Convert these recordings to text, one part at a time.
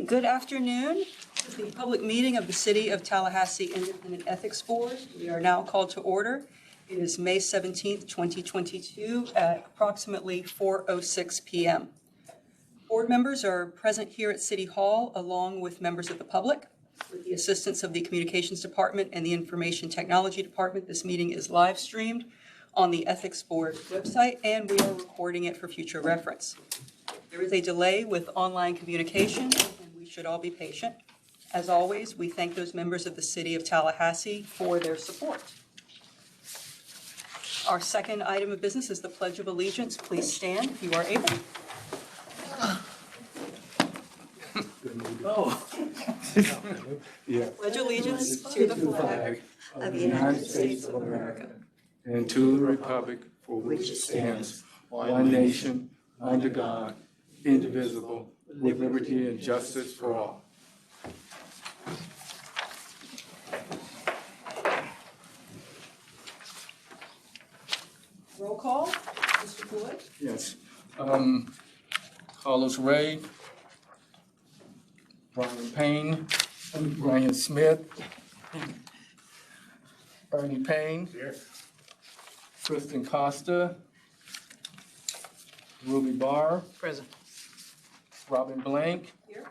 Good afternoon. The public meeting of the City of Tallahassee Independent Ethics Board. We are now called to order. It is May 17th, 2022 at approximately 4:06 p.m. Board members are present here at City Hall along with members of the public. With the assistance of the Communications Department and the Information Technology Department, this meeting is live streamed on the Ethics Board website, and we are recording it for future reference. There is a delay with online communication, and we should all be patient. As always, we thank those members of the City of Tallahassee for their support. Our second item of business is the Pledge of Allegiance. Please stand if you are able. Pledge allegiance to the flag of the United States of America and to the republic for which it stands, one nation, under God, indivisible, with liberty and justice for all. Roll call. Mr. Floyd? Yes. Carlos Ray, Brian Payne, Brian Smith, Ernie Payne, Kristen Costa, Ruby Barr, Present. Robin Blank, Here.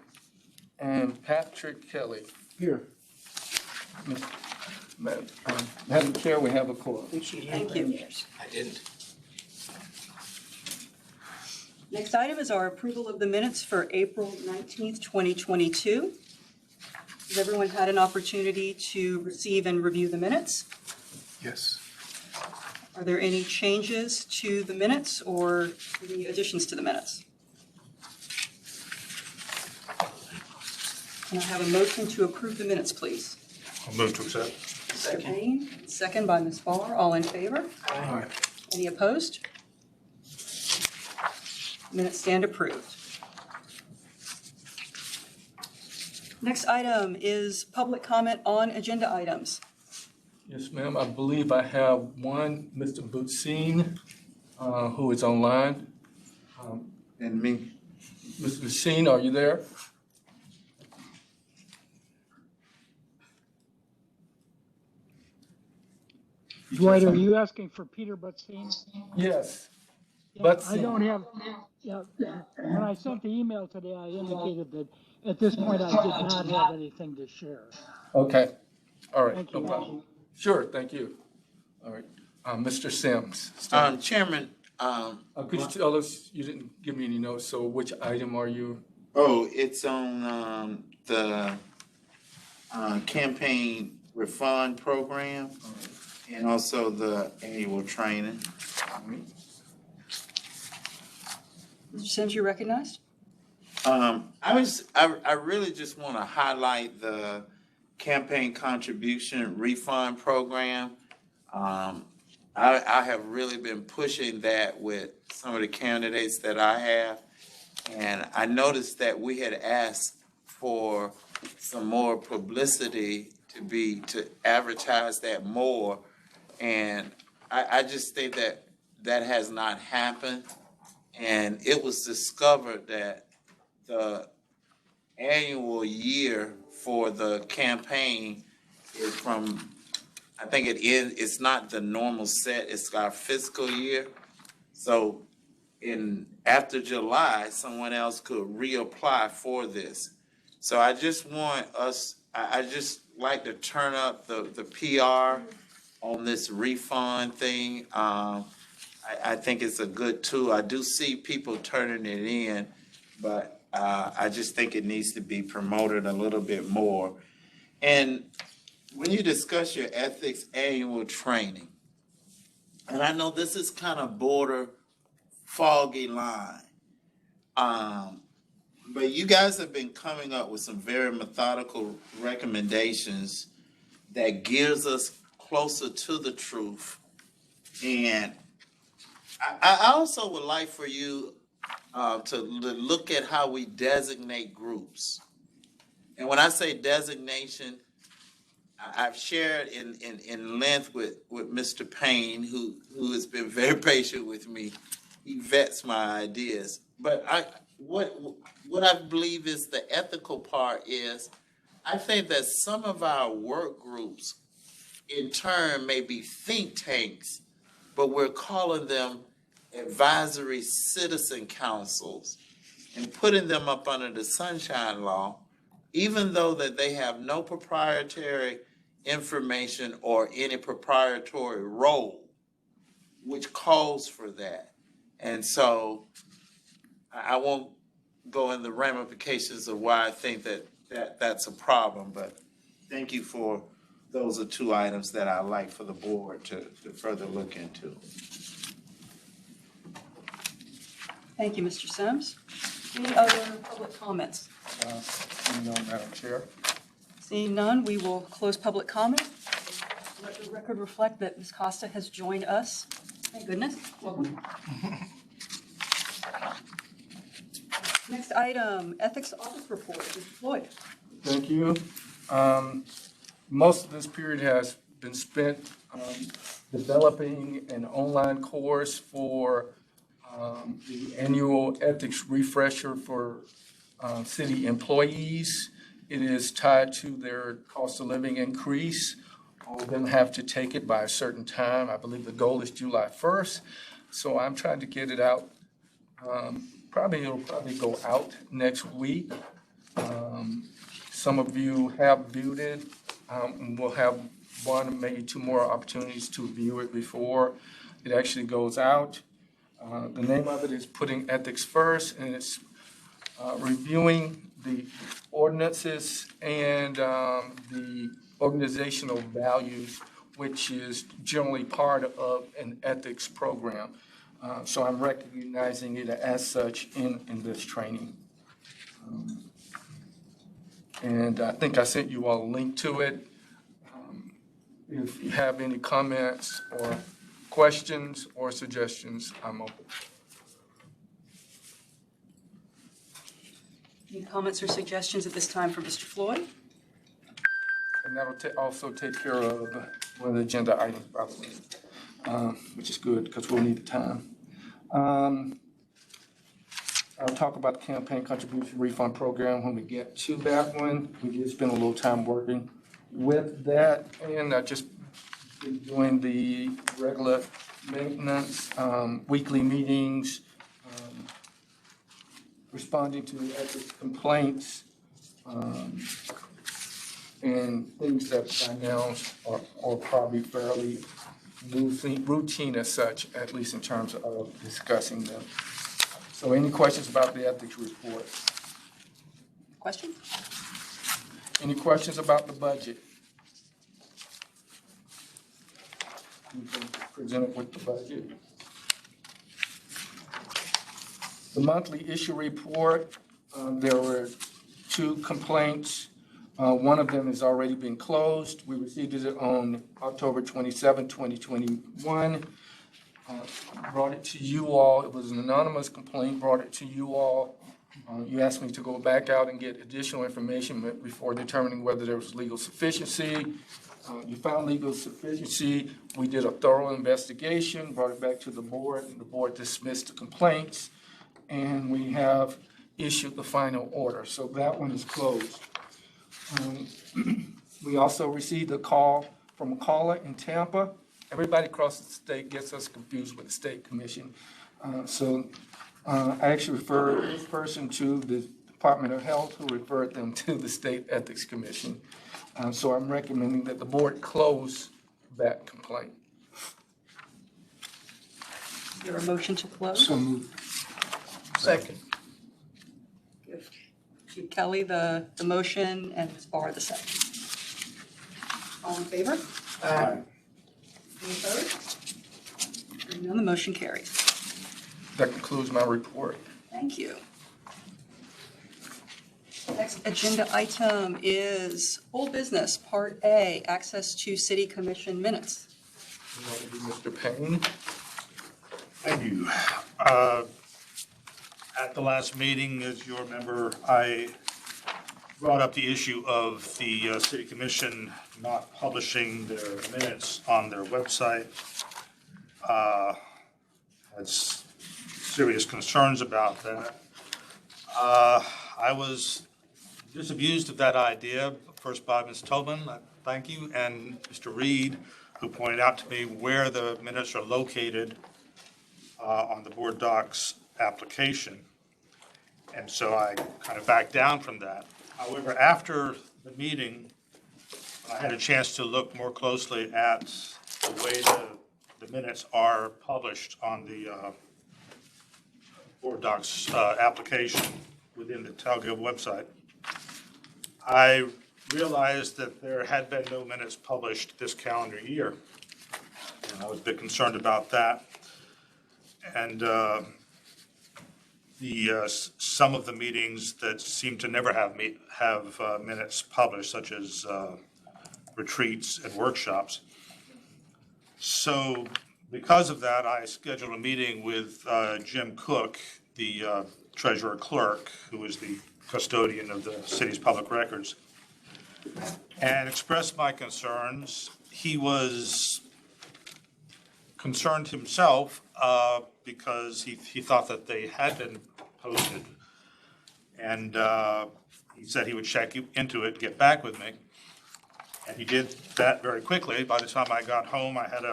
and Patrick Kelly. Here. Madam Chair, we have a quorum. Thank you. I didn't. Next item is our approval of the minutes for April 19th, 2022. Has everyone had an opportunity to receive and review the minutes? Yes. Are there any changes to the minutes or any additions to the minutes? Can I have a motion to approve the minutes, please? I'll move to accept. Mr. Payne, second by Ms. Barr. All in favor? Aye. Any opposed? Minutes stand approved. Next item is public comment on agenda items. Yes, ma'am. I believe I have one, Mr. Boutsine, who is online. And me. Mr. Boutsine, are you there? Dwight, are you asking for Peter Butzstein? Yes. Yeah, I Butzstein. don't have, when I sent the email today, I indicated that at this point I did not have anything to share. Okay. All right. Thank No you. problem. Sure. Thank you. All right. Mr. Sims. Chairman, Could you tell us, you didn't give me any notes, so which item are you? it's on the campaign refund program and also the annual training. Mr. Sims, you're recognized. I really just want to highlight the campaign contribution refund program. I have really been pushing that with some of the candidates that I have. And I noticed that we had asked for some more publicity to advertise that more. And I just think that that has not happened. And it was discovered that the annual year for the campaign is from, I think it's not the normal set, it's our fiscal year. So after July, someone else could reapply for this. So I just want I just like to turn up the PR on this refund thing. I think it's a good tool. I do see people turning it in, but I just think it needs to be promoted a little bit more. And when you discuss your ethics annual training, and I know this is kind of border foggy line, but you guys have been coming up with some very methodical recommendations that gears us closer to the truth. And I also would like for you to look at how we designate groups. And when I say designation, I've shared in length with Mr. Payne, who has been very patient with me. He vets my ideas. But what I believe is the ethical part is, I think that some of our work groups in turn may be think tanks, but we're calling them advisory citizen councils and putting them up under the Sunshine Law, even though that they have no proprietary information or any proprietary role, which calls for that. And so I won't go in the ramifications of why I think that's a problem, but thank you for, those are two items that I'd like for the board to further look into. Thank you, Mr. Sims. Any other public comments? No, Madam Chair. Seeing none, we will close public comment. Let the record reflect that Ms. Costa has joined us. Thank goodness. Welcome. Next item, Ethics Audit Report. Mr. Floyd. Thank you. Most of this period has been spent developing an online course for the annual ethics refresher for city employees. It is tied to their cost of living increase. All of them have to take it by a certain time. I believe the goal is July 1st. So I'm trying to get it out. It'll probably go out next week. Some of you have viewed it. We'll have one, maybe two more opportunities to view it before it actually goes out. The name of it is Putting Ethics First, and it's reviewing the ordinances and the organizational values, which is generally part of an ethics program. So I'm recognizing it as such in this training. And I think I sent you all a link to it. If you have any comments or questions or suggestions, I'm open. Any comments or suggestions at this time for Mr. Floyd? And that'll also take care of one of the agenda items, probably, which is good because we'll need the time. I'll talk about the campaign contribution refund program when we get to that one. We did spend a little time working with that, and I just been doing the regular maintenance, weekly meetings, responding to ethics complaints, and things that by now are probably fairly routine as such, at least in terms of discussing them. So any questions about the ethics report? Question? Any questions about the budget? You can present it with the budget. The monthly issue report, there were 2 complaints. One of them has already been closed. We received it on October 27, 2021. Brought it to you all. It was an anonymous complaint, brought it to you all. You asked me to go back out and get additional information before determining whether there was legal sufficiency. You found legal sufficiency. We did a thorough investigation, brought it back to the board, and the board dismissed the complaints, and we have issued the final order. So that one is closed. We also received a call from a caller in Tampa. Everybody across the state gets us confused with the state commission. I actually referred this person to the Department of Health, who referred them to the State Ethics Commission. So I'm recommending that the board close that complaint. Is there a motion to close? So moved. Second. Give Kelly the motion and Ms. Barr the second. All in favor? Aye. Any opposed? Hearing none, the motion carries. That concludes my report. Thank you. Next agenda item is old business, Part A, access to city commission minutes. That would be Mr. Payne. Thank you. At the last meeting, as you remember, I brought up the issue of the city commission not publishing their minutes on their website. Had serious concerns about that. I was disabused of that idea, first by Ms. Tobin, thank you, and Mr. Reed, who pointed out to me where the minutes are located on the board docs application. And so I kind of backed down from that. However, after the meeting, I had a chance to look more closely at the way the minutes are published on the board docs application within the TalGov website. I realized that there had been no minutes published this calendar year, and I was a bit concerned about that. And some of the meetings that seem to never have minutes published, such as retreats and workshops. So because of that, I scheduled a meeting with Jim Cook, the treasurer clerk, who is the custodian of the city's public records, and expressed my concerns. He was concerned himself because he thought that they had been posted. And he said he would check into it, get back with me. And he did that very quickly. By the time I got home, I had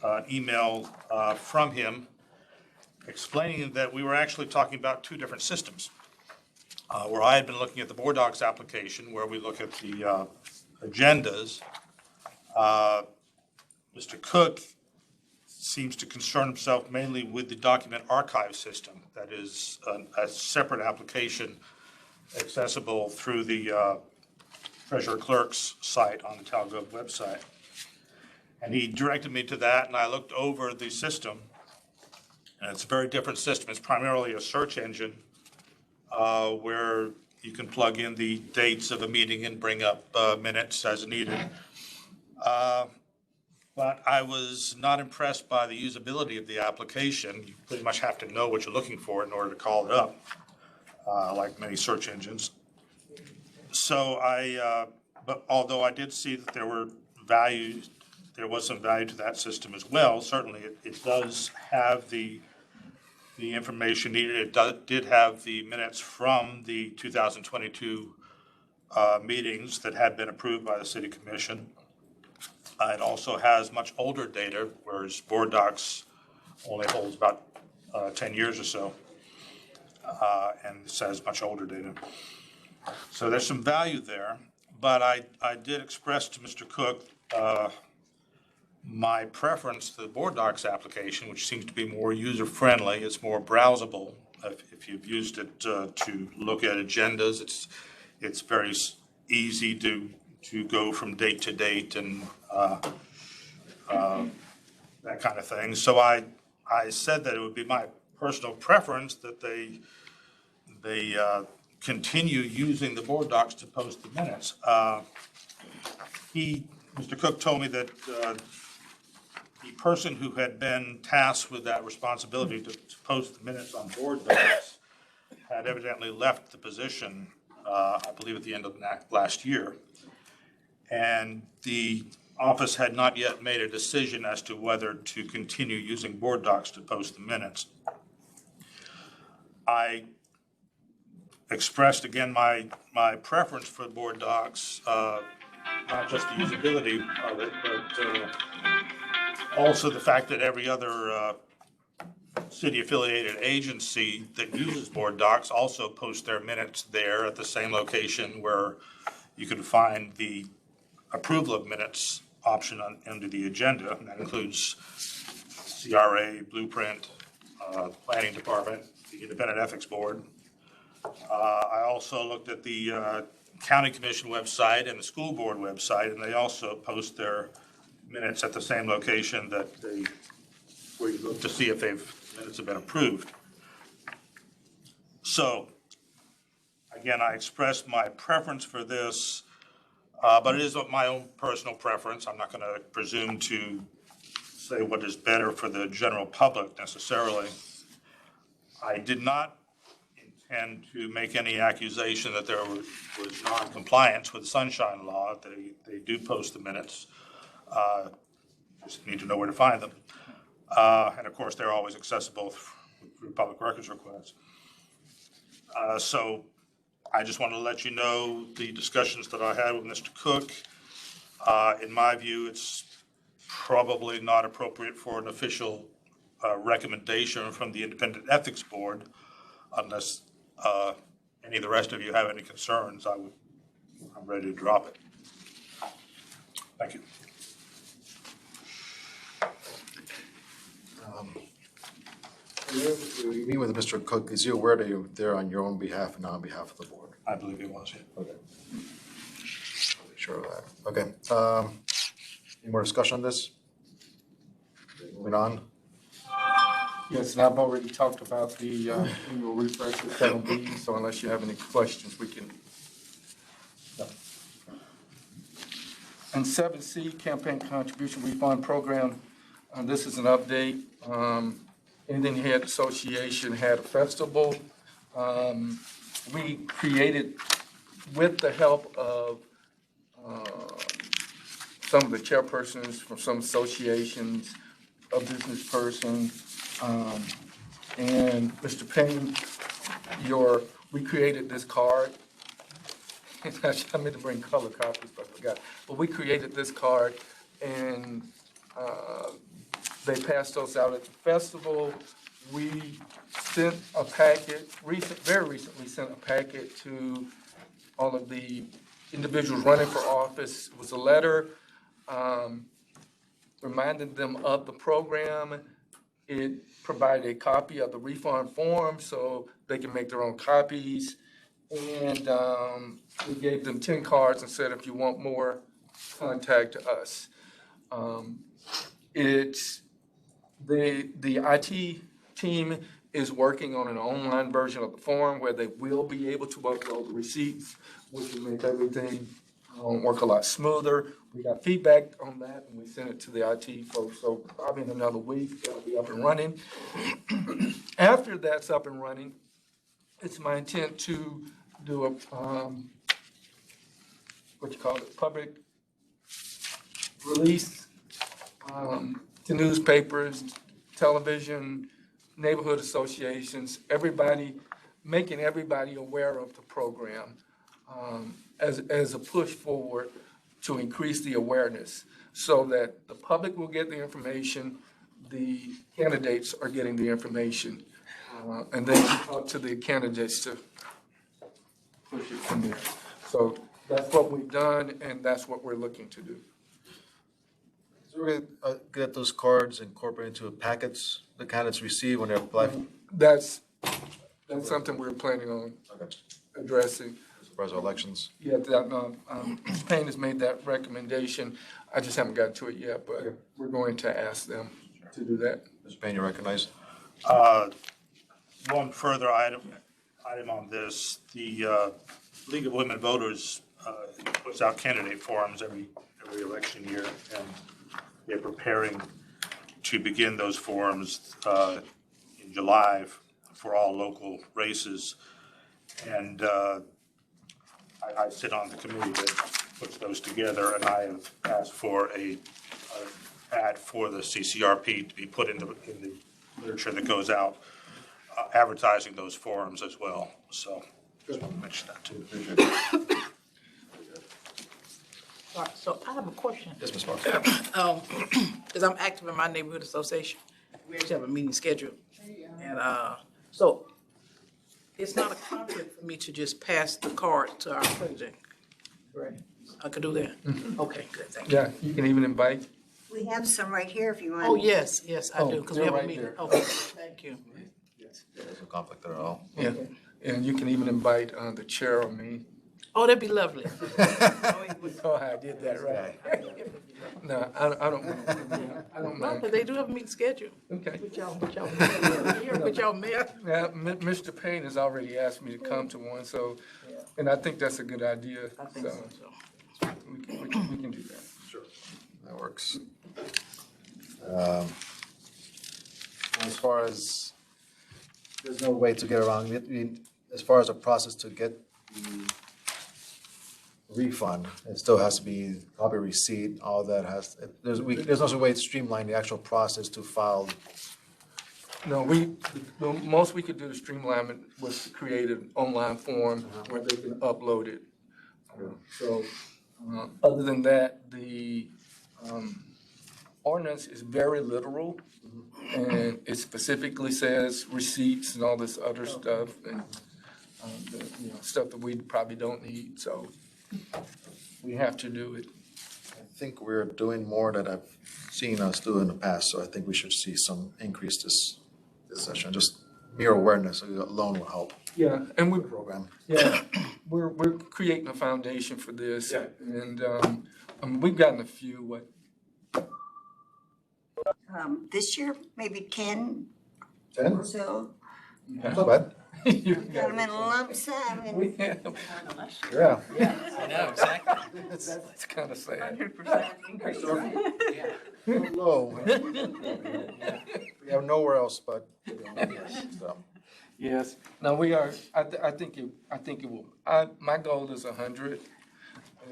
an email from him explaining that we were actually talking about two different systems. Where I had been looking at the board docs application, where we look at the agendas. Mr. Cook seems to concern himself mainly with the document archive system. That is a separate application accessible through the treasurer clerk's site on the TalGov website. And he directed me to that, and I looked over the system, and it's a very different system. It's primarily a search engine where you can plug in the dates of a meeting and bring up minutes as needed. But I was not impressed by the usability of the application. You pretty much have to know what you're looking for in order to call it up, like many search engines. So but although I did see that there was some value to that system as well. Certainly it does have the information needed. It did have the minutes from the 2022 meetings that had been approved by the City Commission. It also has much older data, whereas board docs only holds about 10 years or so, and it says much older data. So there's some value there, but I did express to Mr. Cook my preference to the board docs application, which seems to be more user-friendly. It's more browsable. If you've used it to look at agendas, it's very easy to go from date to date and that kind of thing. So I said that it would be my personal preference that they continue using the board docs to post the minutes. Mr. Cook told me that the person who had been tasked with that responsibility to post the minutes on board docs had evidently left the position, I believe at the end of last year. And the office had not yet made a decision as to whether to continue using board docs to post the minutes. I expressed again my preference for board docs, not just the usability of it, but also the fact that every other city-affiliated agency that uses board docs also posts their minutes there at the same location where you can find the approval of minutes option under the agenda. And that includes CRA, Blueprint, Planning Department, the Independent Ethics Board. I also looked at the County Commission website and the school board website, and they also post their minutes at the same location where you look to see if minutes have been approved. So, again, I expressed my preference for this, but it is my own personal preference. I'm not going to presume to say what is better for the general public necessarily. I did not intend to make any accusation that there was non-compliance with the Sunshine Law. They do post the minutes. Just need to know where to find them. And of course, they're always accessible through public records requests. So I just want to let you know the discussions that I had with Mr. Cook. In my view, it's probably not appropriate for an official recommendation from the Independent Ethics Board unless any of the rest of you have any concerns. I'm ready to drop it. Thank you. You meet with Mr. Cook, is he aware that you're there on your own behalf and not on behalf of the board? I believe it was, yeah. Okay. Sure of that. Okay. Any more discussion on this? Moving on. Yes, and I've already talked about the annual refresh with 7B, so unless you have any questions, we can. No. And 7C, Campaign Contribution Refund Program, this is an update. Indian Head Association had a festival. We created, with the help of some of the chairpersons from some associations, a business person, and Mr. Payne, we created this card. I meant to bring color copies, but I forgot. But we created this card, and they passed those out at the festival. We sent a packet, very recently sent a packet to all of the individuals running for office. It was a letter reminding them of the program. It provided a copy of the refund form so they can make their own copies. And we gave them 10 cards and said, if you want more, contact us. The IT team is working on an online version of the form where they will be able to upload the receipts, which will make everything work a lot smoother. We got feedback on that, and we sent it to the IT folks, so probably in another week, it'll be up and running. After that's up and running, it's my intent to do a, public release to newspapers, television, neighborhood associations, everybody, making everybody aware of the program as a push forward to increase the awareness so that the public will get the information, the candidates are getting the information, and then talk to the candidates to push it from there. So that's what we've done, and that's what we're looking to do. So we're gonna get those cards incorporated into packets the candidates receive when they apply? That's something we're planning on addressing. As far as elections? Yeah, Ms. Payne has made that recommendation. I just haven't gotten to it yet, but we're going to ask them to do that. Mr. Payne, you're recognized. One further item on this, the League of Women Voters puts out candidate forums every election year, and they're preparing to begin those forums in July for all local races. And I sit on the committee that puts those together, and I have asked for a ad for the CCRP to be put in the literature that goes out, advertising those forums as well. So just want to mention that too. All right, so I have a question. Yes, Ms. Marks. Because I'm active in my neighborhood association. We actually have a meeting scheduled. And so it's not a conflict for me to just pass the card to our president. Right. I could do that? Okay, good, thank you. Yeah, you can even invite. We have some right here if you want. Oh, yes, I do, because we they're have a right meeting. there. Okay, thank you. There's no conflict there at all. Yeah, and you can even invite the chair or me. Oh, that'd be lovely. Oh, I did that right. No, I don't No, mind. but they do have a meeting scheduled. Okay. With y'all mayor. Yeah, Mr. Payne has already asked me to come to one, so, and I think that's a good idea. I think so, So we can do that. Sure. That works. As far as, there's no way to get around, as far as a process to get the refund, it still has to be copy receipt, all that has, there's no way to streamline the actual process to file No, the most we could do to streamline it was to create an online form where they can upload it. So, other than that, the ordinance is very literal, and it specifically says receipts and all this other stuff, and stuff that we probably don't need, so we have to do it. I think we're doing more than I've seen us do in the past, so I think we should see some increase this session. Just mere awareness alone will help Yeah, and the program. we're creating a foundation for this, and we've gotten a few, This year, maybe 10 10? or so. Not bad. Got them in a lump sum. We have, Yeah. I know, exactly. it's kind of sad. 100% increase. Low. We have nowhere else but. So. Yes, no, we are, I think it will, my goal is 100.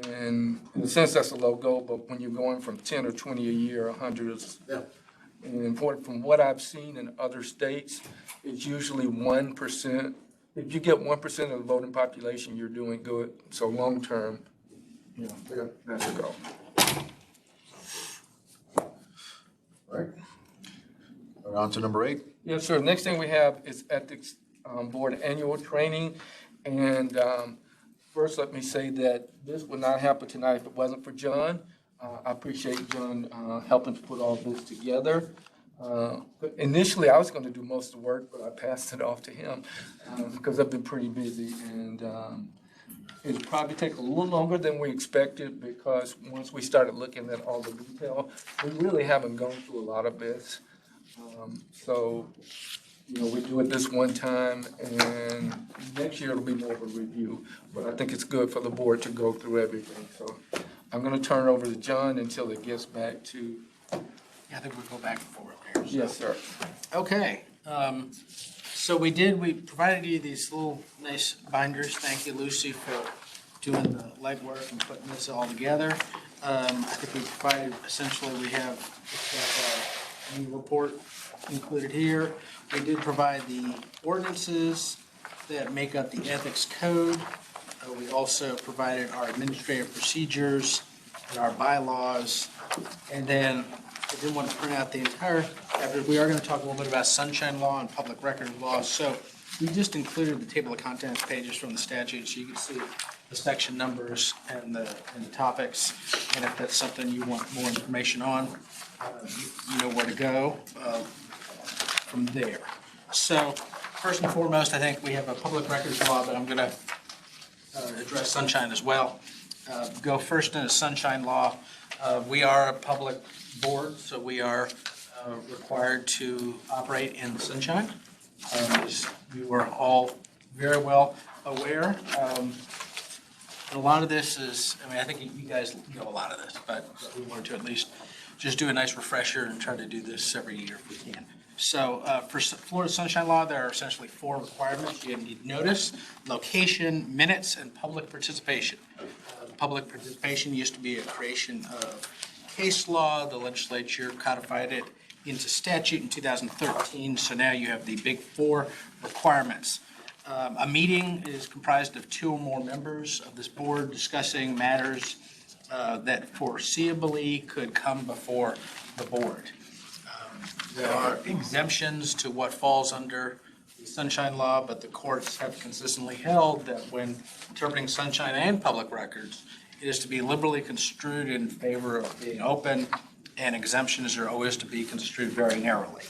And in a sense, that's a low goal, but when you're going from 10 or 20 a year, 100 is. Yeah. And important, from what I've seen in other states, it's usually 1%. If you get 1% of the voting population, you're doing good. So long-term, that's the goal. All right. We're on to number 8. Yes, sir. Next thing we have is Ethics Board Annual Training. And first, let me say that this would not happen tonight if it wasn't for John. I appreciate John helping to put all this together. Initially, I was going to do most of the work, but I passed it off to him because I've been pretty busy. And it'll probably take a little longer than we expected because once we started looking at all the detail, we really haven't gone through a lot of this. So, we do it this one time, and next year it'll be more of a review. But I think it's good for the board to go through everything. So I'm going to turn it over to John until it gets back to. Yeah, I think we'll go back and forth there. So. Yes, sir. Okay, so we provided you these little nice binders. Thank you, Lucy, for doing the legwork and putting this all together. I think we provided, essentially, we have a new report included here. We did provide the ordinances that make up the ethics code. We also provided our administrative procedures and our bylaws. And then I didn't want to print out the entire chapter. We are going to talk a little bit about sunshine law and public record law. So we just included the table of contents pages from the statute so you can see the section numbers and the topics. And if that's something you want more information on, you know where to go from there. So first and foremost, I think we have a public records law, but I'm going to address sunshine as well. Go first into sunshine law. We are a public board, so we are required to operate in the sunshine. As you are all very well aware. And a lot of this is, I think you guys know a lot of this, but we wanted to at least just do a nice refresher and try to do this every year if we can. So for Florida Sunshine Law, there are essentially 4 requirements. You need notice, location, minutes, and public participation. Public participation used to be a creation of case law. The legislature codified it into statute in 2013. So now you have the big 4 requirements. A meeting is comprised of 2 or more members of this board discussing matters that foreseeably could come before the board. There are exemptions to what falls under the sunshine law, but the courts have consistently held that when interpreting sunshine and public records, it is to be liberally construed in favor of being open, and exemptions are always to be construed very narrowly.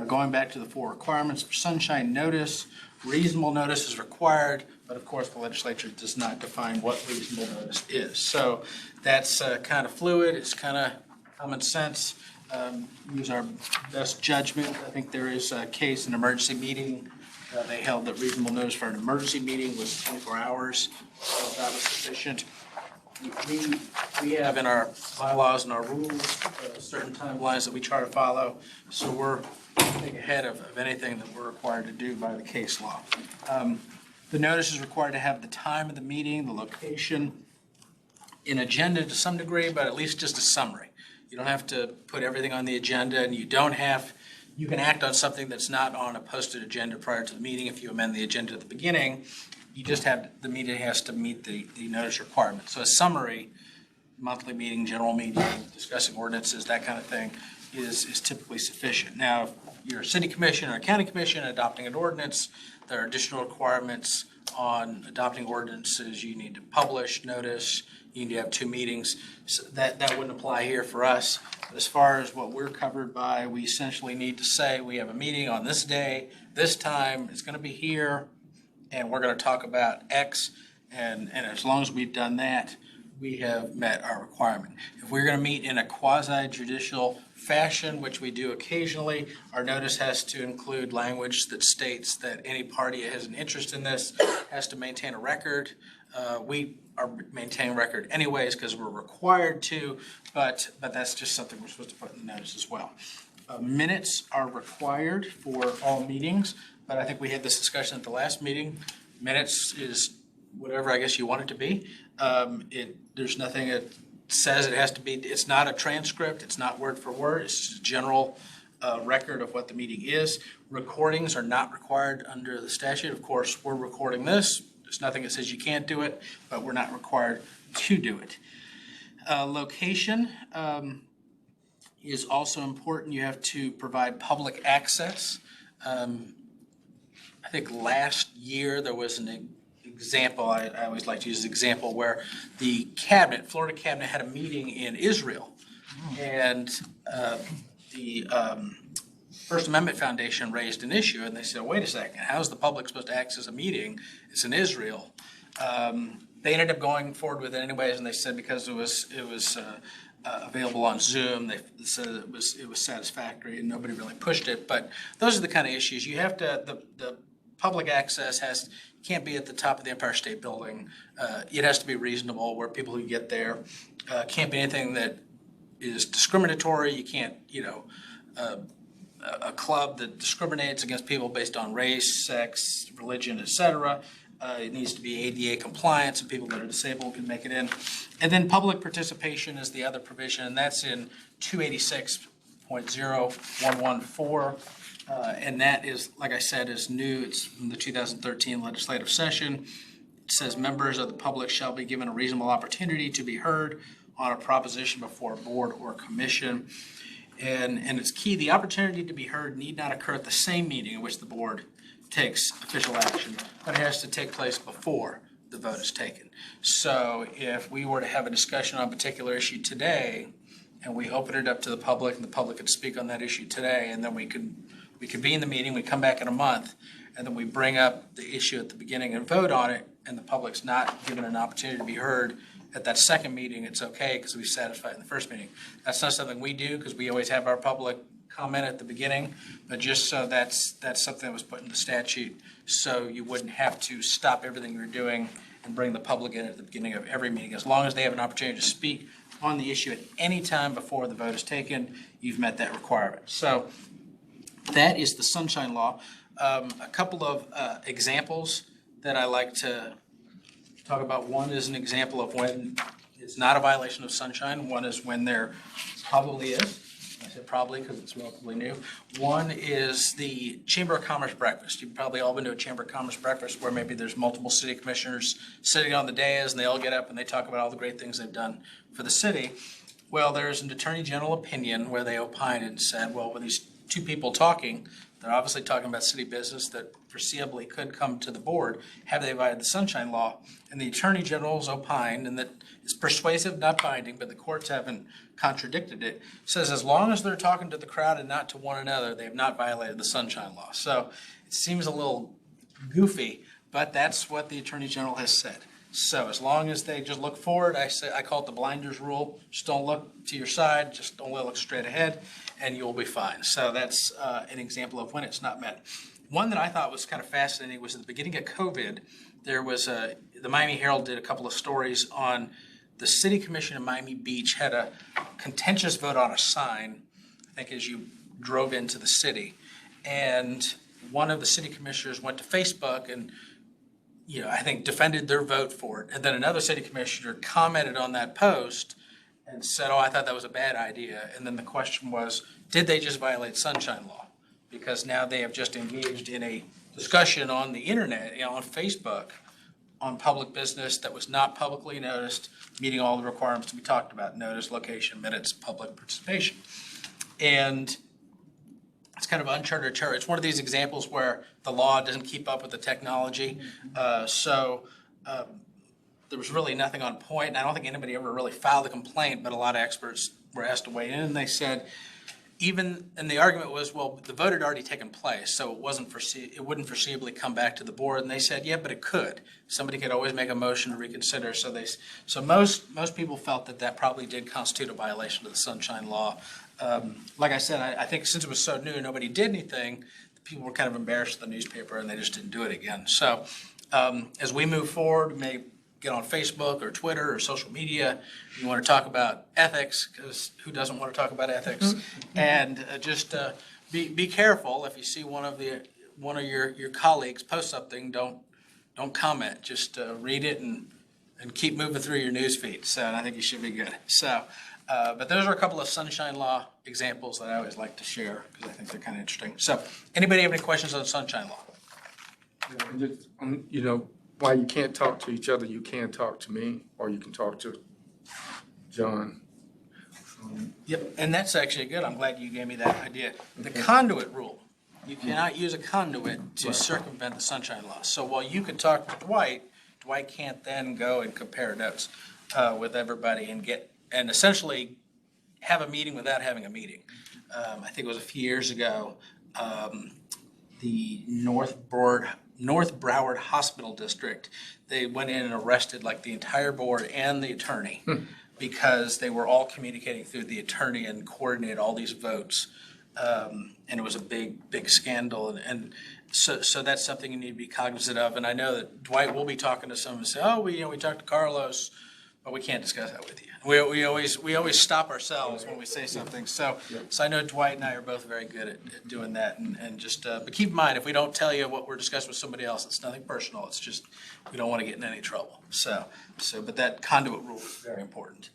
Going back to the 4 requirements for sunshine notice, reasonable notice is required, but of course the legislature does not define what reasonable notice is. So that's kind of fluid, it's kind of common sense. Use our best judgment. I think there is a case, an emergency meeting. They held that reasonable notice for an emergency meeting was 24 hours. So that was sufficient. We have in our bylaws and our rules certain timelines that we try to follow. So we're ahead of anything that we're required to do by the case law. The notice is required to have the time of the meeting, the location, an agenda to some degree, but at least just a summary. You don't have to put everything on the agenda, and you You can act on something that's not on a posted agenda prior to the meeting. If you amend the agenda at the beginning, you just have, the meeting has to meet the notice requirement. So a summary, monthly meeting, general meeting, discussing ordinances, that kind of thing is typically sufficient. Now, if you're a city commission or a county commission adopting an ordinance, there are additional requirements on adopting ordinances. You need to publish notice, you need to have 2 meetings. So that wouldn't apply here for us. But as far as what we're covered by, we essentially need to say we have a meeting on this day, this time, it's going to be here, and we're going to talk about X. And as long as we've done that, we have met our requirement. If we're going to meet in a quasi-judicial fashion, which we do occasionally, our notice has to include language that states that any party that has an interest in this has to maintain a record. We are maintaining a record anyways because we're required to, but that's just something we're supposed to put in the notice as well. Minutes are required for all meetings, but I think we had this discussion at the last meeting. Minutes is whatever I guess you want it to be. There's nothing that says it has to be, it's not a transcript, it's not word for word, it's just a general record of what the meeting is. Recordings are not required under the statute. Of course, we're recording this. There's nothing that says you can't do it, but we're not required to do it. Location is also important. You have to provide public access. I think last year there was an example, I always like to use an example, where the cabinet, Florida cabinet, had a meeting in Israel. And the First Amendment Foundation raised an issue, and they said, wait a second, how's the public supposed to access a meeting? It's in Israel. They ended up going forward with it anyways, and they said because it was available on Zoom, they said it was satisfactory, and nobody really pushed it. But those are the kind of issues. You have to, the public access can't be at the top of the Empire State Building. It has to be reasonable where people who get there. Can't be anything that is discriminatory. You can't, a club that discriminates against people based on race, sex, religion, etc. It needs to be ADA compliant, so people that are disabled can make it in. And then public participation is the other provision, and that's in 286.0114. And that is, like I said, is new. It's from the 2013 legislative session. It says members of the public shall be given a reasonable opportunity to be heard on a proposition before a board or commission. And it's key, the opportunity to be heard need not occur at the same meeting in which the board takes official action, but it has to take place before the vote is taken. So if we were to have a discussion on a particular issue today, and we open it up to the public, and the public could speak on that issue today, and then we convene the meeting, we come back in a month, and then we bring up the issue at the beginning and vote on it, and the public's not given an opportunity to be heard at that second meeting, it's okay because we satisfied in the first meeting. That's not something we do because we always have our public comment at the beginning, but just so that's something that was put in the statute, so you wouldn't have to stop everything you're doing and bring the public in at the beginning of every meeting. As long as they have an opportunity to speak on the issue at any time before the vote is taken, you've met that requirement. So that is the Sunshine Law. A couple of examples that I like to talk about. One is an example of when it's not a violation of sunshine. One is when there probably is. I said probably because it's relatively new. One is the Chamber of Commerce breakfast. You've probably all been to a Chamber of Commerce breakfast where maybe there's multiple city commissioners sitting on the dais and they all get up and they talk about all the great things they've done for the city. Well, there's an Attorney General opinion where they opined and said, well, when these two people talking, they're obviously talking about city business that foreseeably could come to the board. Have they violated the Sunshine Law? And the Attorney General's opined, and that it's persuasive, not binding, but the courts haven't contradicted it, says as long as they're talking to the crowd and not to one another, they have not violated the Sunshine Law. So it seems a little goofy, but that's what the Attorney General has said. So as long as they just look forward, I call it the blinders rule. Just don't look to your side, just don't look straight ahead, and you'll be fine. So that's an example of when it's not met. One that I thought was kind of fascinating was at the beginning of COVID, there was the Miami Herald did a couple of stories on the City Commission in Miami Beach had a contentious vote on a sign, I think as you drove into the city. And one of the city commissioners went to Facebook and I think defended their vote for it. And then another city commissioner commented on that post and said, oh, I thought that was a bad idea. And then the question was, did they just violate Sunshine Law? because now they have just engaged in a discussion on the internet, on Facebook, on public business that was not publicly noticed, meeting all the requirements to be talked about, notice, location, minutes, public participation. And it's kind of uncharted territory. It's one of these examples where the law doesn't keep up with the technology. There was really nothing on point, and I don't think anybody ever really filed a complaint, but a lot of experts were asked to weigh in, and they said, and the argument was, well, the vote had already taken place, so it wouldn't foreseeably come back to the board, and they said, yeah, but it could. Somebody could always make a motion to reconsider, so most people felt that probably did constitute a violation of the Sunshine Law. Like I said, I think since it was so new and nobody did anything, people were kind of embarrassed in the newspaper and they just didn't do it again. So as we move forward, we may get on Facebook or Twitter or social media. You want to talk about ethics, because who doesn't want to talk about ethics? And just be careful if you see one of your colleagues post something. Don't comment. Just read it and keep moving through your news feed. So I think you should be good. So. But those are a couple of Sunshine Law examples that I always like to share because I think they're kind of interesting. So anybody have any questions on Sunshine Law? Just, while you can't talk to each other, you can talk to me, or you can talk to John. Yep, and that's actually good. I'm glad you gave me that idea. The Conduit Rule. You cannot use a conduit to circumvent the Sunshine Law. So while you could talk to Dwight can't then go and compare notes with everybody and essentially have a meeting without having a meeting. I think it was a few years ago, the North Broward Hospital District, they went in and arrested like the entire board and the attorney because they were all communicating through the attorney and coordinated all these votes. And it was a big scandal. And so that's something you need to be cognizant of. And I know that Dwight will be talking to someone and say, oh, we talked to Carlos, but we can't discuss that with you. We always stop ourselves when we say something. So I know Dwight and I are both very good at doing that. And just but keep in mind, if we don't tell you what we're discussing with somebody else, it's nothing personal. It's just we don't want to get in any trouble. But that conduit rule is very important.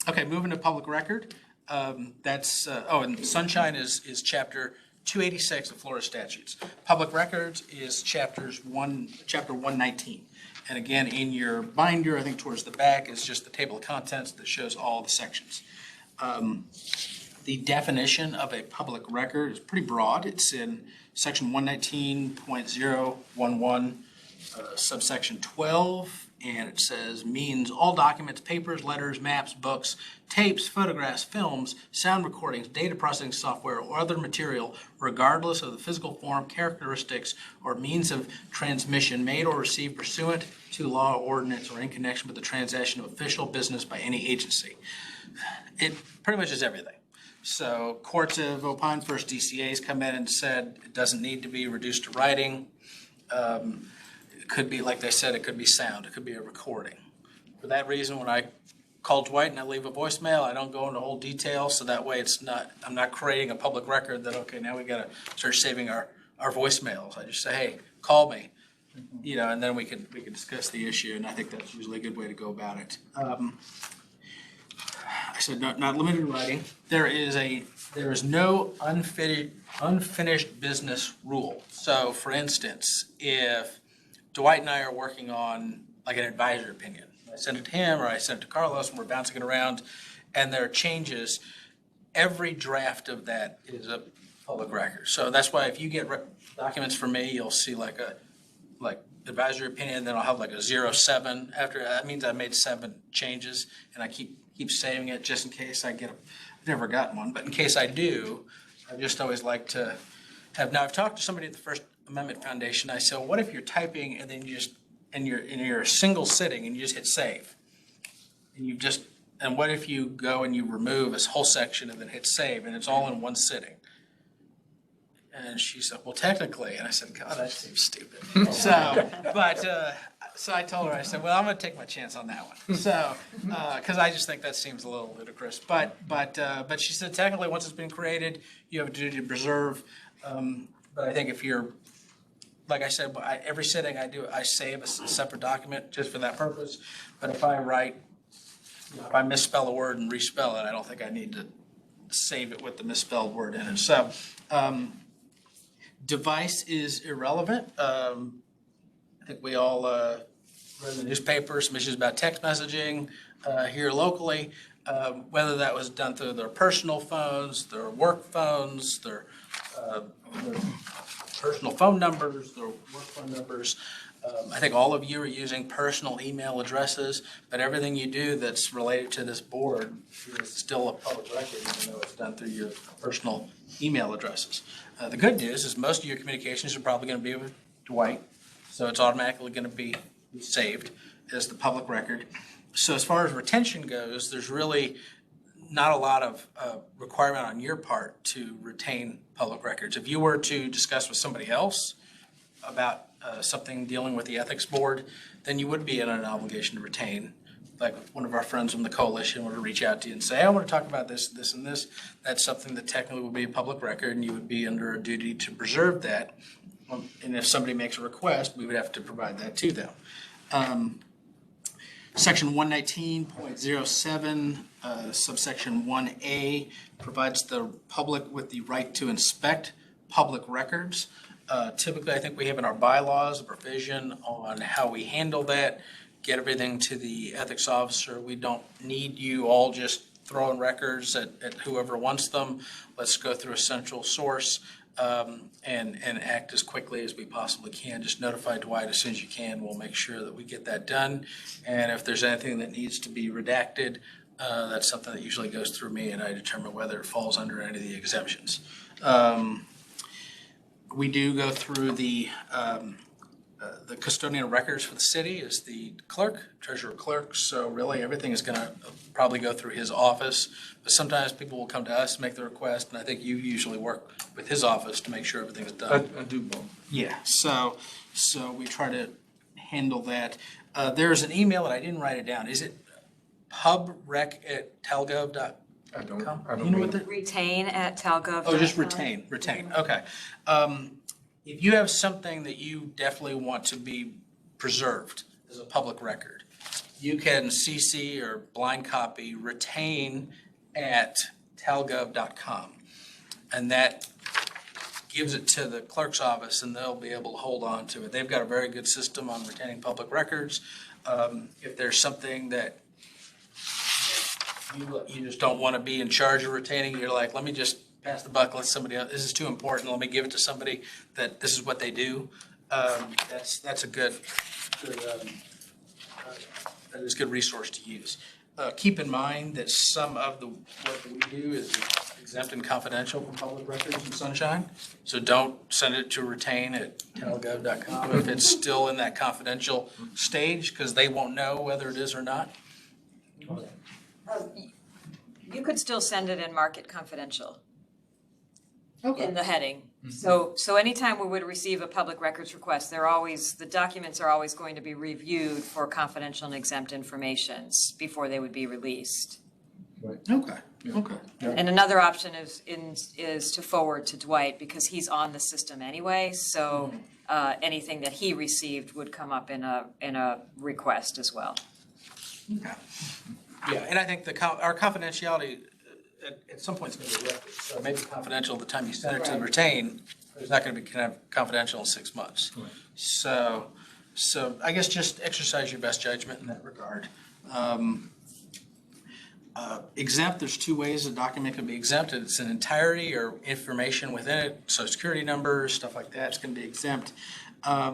Okay, moving to public record. And Sunshine is chapter 286 of Florida statutes. Public records is chapter 119. And again, in your binder, I think towards the back is just the table of contents that shows all the sections. The definition of a public record is pretty broad. It's in section 119.011, subsection 12, and it says means all documents, papers, letters, maps, books, tapes, photographs, films, sound recordings, data processing software, or other material, regardless of the physical form, characteristics, or means of transmission made or received pursuant to law, ordinance, or in connection with the transaction of official business by any agency. It pretty much is everything. So courts have opined, first DCA's come in and said it doesn't need to be reduced to writing. It could be, like they said, it could be sound, it could be a recording. For that reason, when I call Dwight and I leave a voicemail, I don't go into whole detail, so that way I'm not creating a public record that, okay, now we gotta start saving our voicemails. I just say, hey, call me, and then we can discuss the issue, and I think that's usually a good way to go about it. I said not limited to writing. There is no unfinished business rule. So, for instance, if Dwight and I are working on like an advisory opinion, I send it to him or I send it to Carlos and we're bouncing it around, and there are changes, every draft of that is a public record. So that's why if you get documents from me, you'll see like advisory opinion, then I'll have like a 07 after. That means I made 7 changes, and I keep saving it just in case I get I've never gotten one, but in case I do, I just always like to have. Now I've talked to somebody at the First Amendment Foundation. I said, what if you're typing and then you're a single sitting and you just hit save, and what if you go and you remove this whole section and then hit save and it's all in one sitting? And she said, well, technically. And I said, God, that seems stupid. So I told her, I said, well, I'm going to take my chance on that one. So, because I just think that seems a little ludicrous. But she said, technically, once it's been created, you have a duty to preserve. But I think if you're, like I said, every sitting I save a separate document just for that purpose. But if I misspell a word and respell it, I don't think I need to save it with the misspelled word in it. So device is irrelevant. I think we all read the newspaper, some issues about text messaging here locally, whether that was done through their personal phones, their work phones, their personal phone numbers, their work phone numbers. I think all of you are using personal email addresses, but everything you do that's related to this board is still a public record, even though it's done through your personal email addresses. The good news is most of your communications are probably going to be with Dwight, so it's automatically going to be saved as the public record. So as far as retention goes, there's really not a lot of requirement on your part to retain public records. If you were to discuss with somebody else about something dealing with the ethics board, then you would be in an obligation to retain. Like one of our friends from the coalition were to reach out to you and say, I want to talk about this, this, and this. That's something that technically would be a public record, and you would be under a duty to preserve that. And if somebody makes a request, we would have to provide that to them. Section 119.07, subsection 1A provides the public with the right to inspect public records. Typically, I think we have in our bylaws a provision on how we handle that, get everything to the ethics officer. We don't need you all just throwing records at whoever wants them. Let's go through a central source and act as quickly as we possibly can. Just notify Dwight as soon as you can. We'll make sure that we get that done. And if there's anything that needs to be redacted, that's something that usually goes through me, and I determine whether it falls under any of the exemptions. We do go through the custodian of records for the city is the clerk, treasurer clerk. So really everything is going to probably go through his office. But sometimes people will come to us, make the request, and I think you usually work with his office to make sure everything is done. I do both. Yeah, so we try to handle that. There's an email, and I didn't write it down. Is it pubrec@talgov.com? I don't You know what the, Retain@talgov.com. oh, just retain, okay. If you have something that you definitely want to be preserved as a public record, you can CC or blind copy retain@talgov.com. And that gives it to the clerk's office, and they'll be able to hold on to it. They've got a very good system on retaining public records. If there's something that you just don't want to be in charge of retaining, you're like, let me just pass the buck, let somebody else, this is too important, let me give it to somebody that this is what they do. That's a good that is a good resource to use. Keep in mind that some of the work that we do is exempt and confidential from public records and Sunshine. So don't send it to retain@talgov.com if it's still in that confidential stage, because they won't know whether it is or not. You could still send it and mark it confidential Okay. in the heading. So anytime we would receive a public records request, the documents are always going to be reviewed for confidential and exempt informations before they would be released. Okay. And another option is to forward to Dwight, because he's on the system anyway, so anything that he received would come up in a request as well. Okay. Yeah, and I think our confidentiality at some point is going to be lifted. So maybe confidential at the time you send it to retain, it's not going to be confidential in 6 months. Right. So I guess just exercise your best judgment in that regard. Exempt, there's two ways a document can be exempted. It's in entirety or information within it, Social Security numbers, stuff like that. It's going to be exempt. A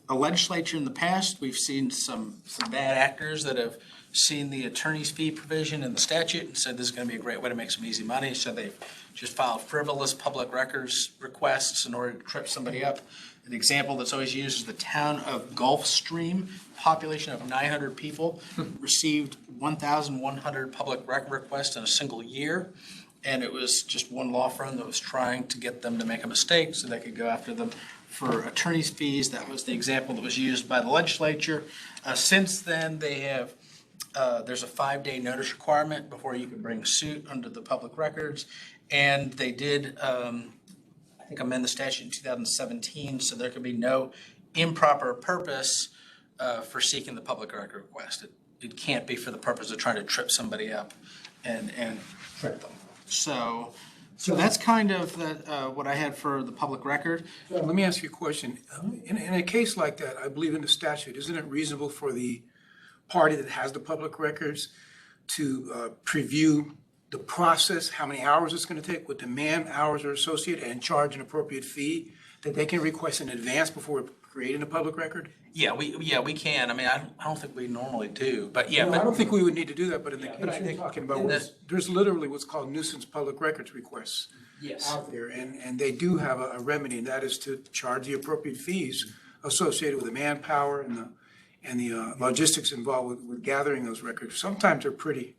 legislature in the past, we've seen some bad actors that have seen the attorney's fee provision in the statute and said this is going to be a great way to make some easy money. So they've just filed frivolous public records requests in order to trip somebody up. An example that's always used is the town of Gulfstream, population of 900 people, received 1,100 public record requests in a single year. And it was just one law firm that was trying to get them to make a mistake so they could go after them for attorney's fees. That was the example that was used by the legislature. Since then, they have there's a 5-day notice requirement before you can bring suit under the public records. And they did, I think, amend the statute in 2017, so there could be no improper purpose for seeking the public record request. It can't be for the purpose of trying to trip somebody up and trick them. So that's kind of what I had for the public record. Let me ask you a question. In a case like that, I believe in the statute, isn't it reasonable for the party that has the public records to preview the process, how many hours it's going to take, what the man-hours are associated, and charge an appropriate fee that they can request in advance before creating a public record? Yeah, we can. I mean, I don't think we normally do, but yeah. No, but I don't think we would need to do that, but in the but I case you're think talking about, in there's literally what's called nuisance public records requests Yes. out there, and they do have a remedy, and that is to charge the appropriate fees associated with the manpower and the logistics involved with gathering those records. Sometimes they're pretty.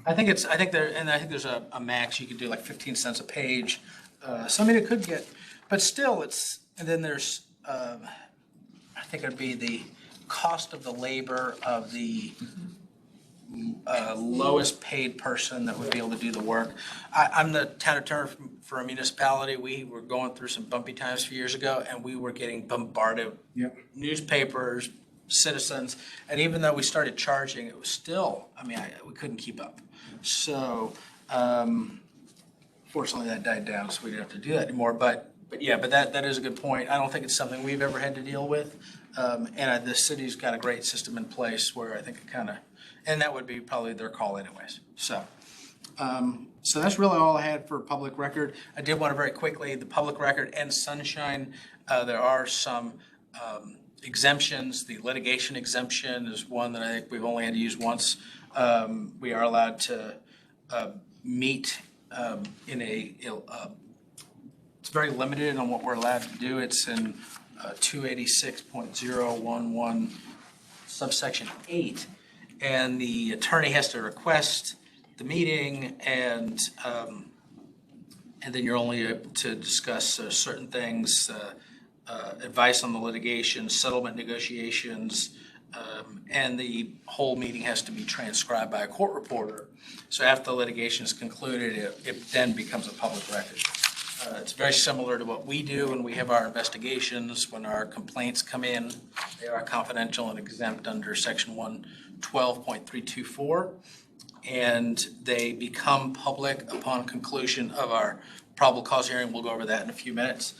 I think there's a max, you could do like 15 cents a page. So I mean, it could get, but still and then there's, I think it'd be the cost of the labor of the lowest paid person that would be able to do the work. I'm the town attorney for a municipality. We were going through some bumpy times a few years ago, and we were getting bombarded. Yep. Newspapers, citizens, and even though we started charging, it was still, I mean, we couldn't keep up. So, fortunately, that died down, so we didn't have to do that anymore. But that is a good point. I don't think it's something we've ever had to deal with. And the city's got a great system in place where I think it kind of, and that would be probably their call anyways. So that's really all I had for public record. I did want to very quickly, the public record and sunshine, there are some exemptions. The litigation exemption is one that I think we've only had to use once. We are allowed to meet in it's very limited on what we're allowed to do. It's in 286.011 subsection 8. And the attorney has to request the meeting, and then you're only able to discuss certain things, advice on the litigation, settlement negotiations, and the whole meeting has to be transcribed by a court reporter. So after the litigation is concluded, it then becomes a public record. It's very similar to what we do when we have our investigations. When our complaints come in, they are confidential and exempt under section 112.324. And they become public upon conclusion of our probable cause hearing. We'll go over that in a few minutes.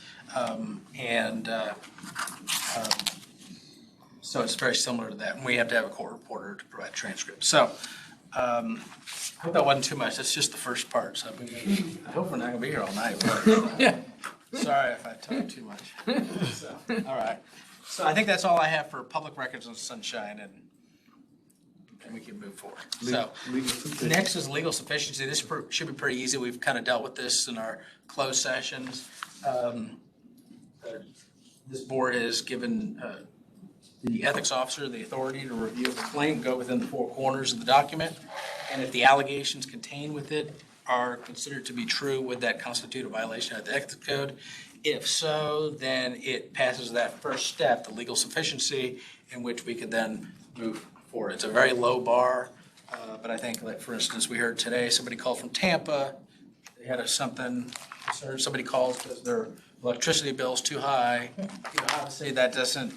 So it's very similar to that. And we have to have a court reporter to provide transcripts. So I hope that wasn't too much. That's just the first part. So I hope we're not going to be here all night. Sorry if I talk too much. So, all right. So I think that's all I have for public records and sunshine, and we can move forward. So next is legal sufficiency. This should be pretty easy. We've kind of dealt with this in our closed sessions. This board has given the ethics officer the authority to review a complaint, go within the four corners of the document, and if the allegations contained with it are considered to be true, would that constitute a violation of the ethics code? If so, then it passes that first step, the legal sufficiency, in which we could then move forward. It's a very low bar, but I think, like, for instance, we heard today, somebody called from Tampa, they had something concerned, somebody called because their electricity bill's too high. Obviously, that doesn't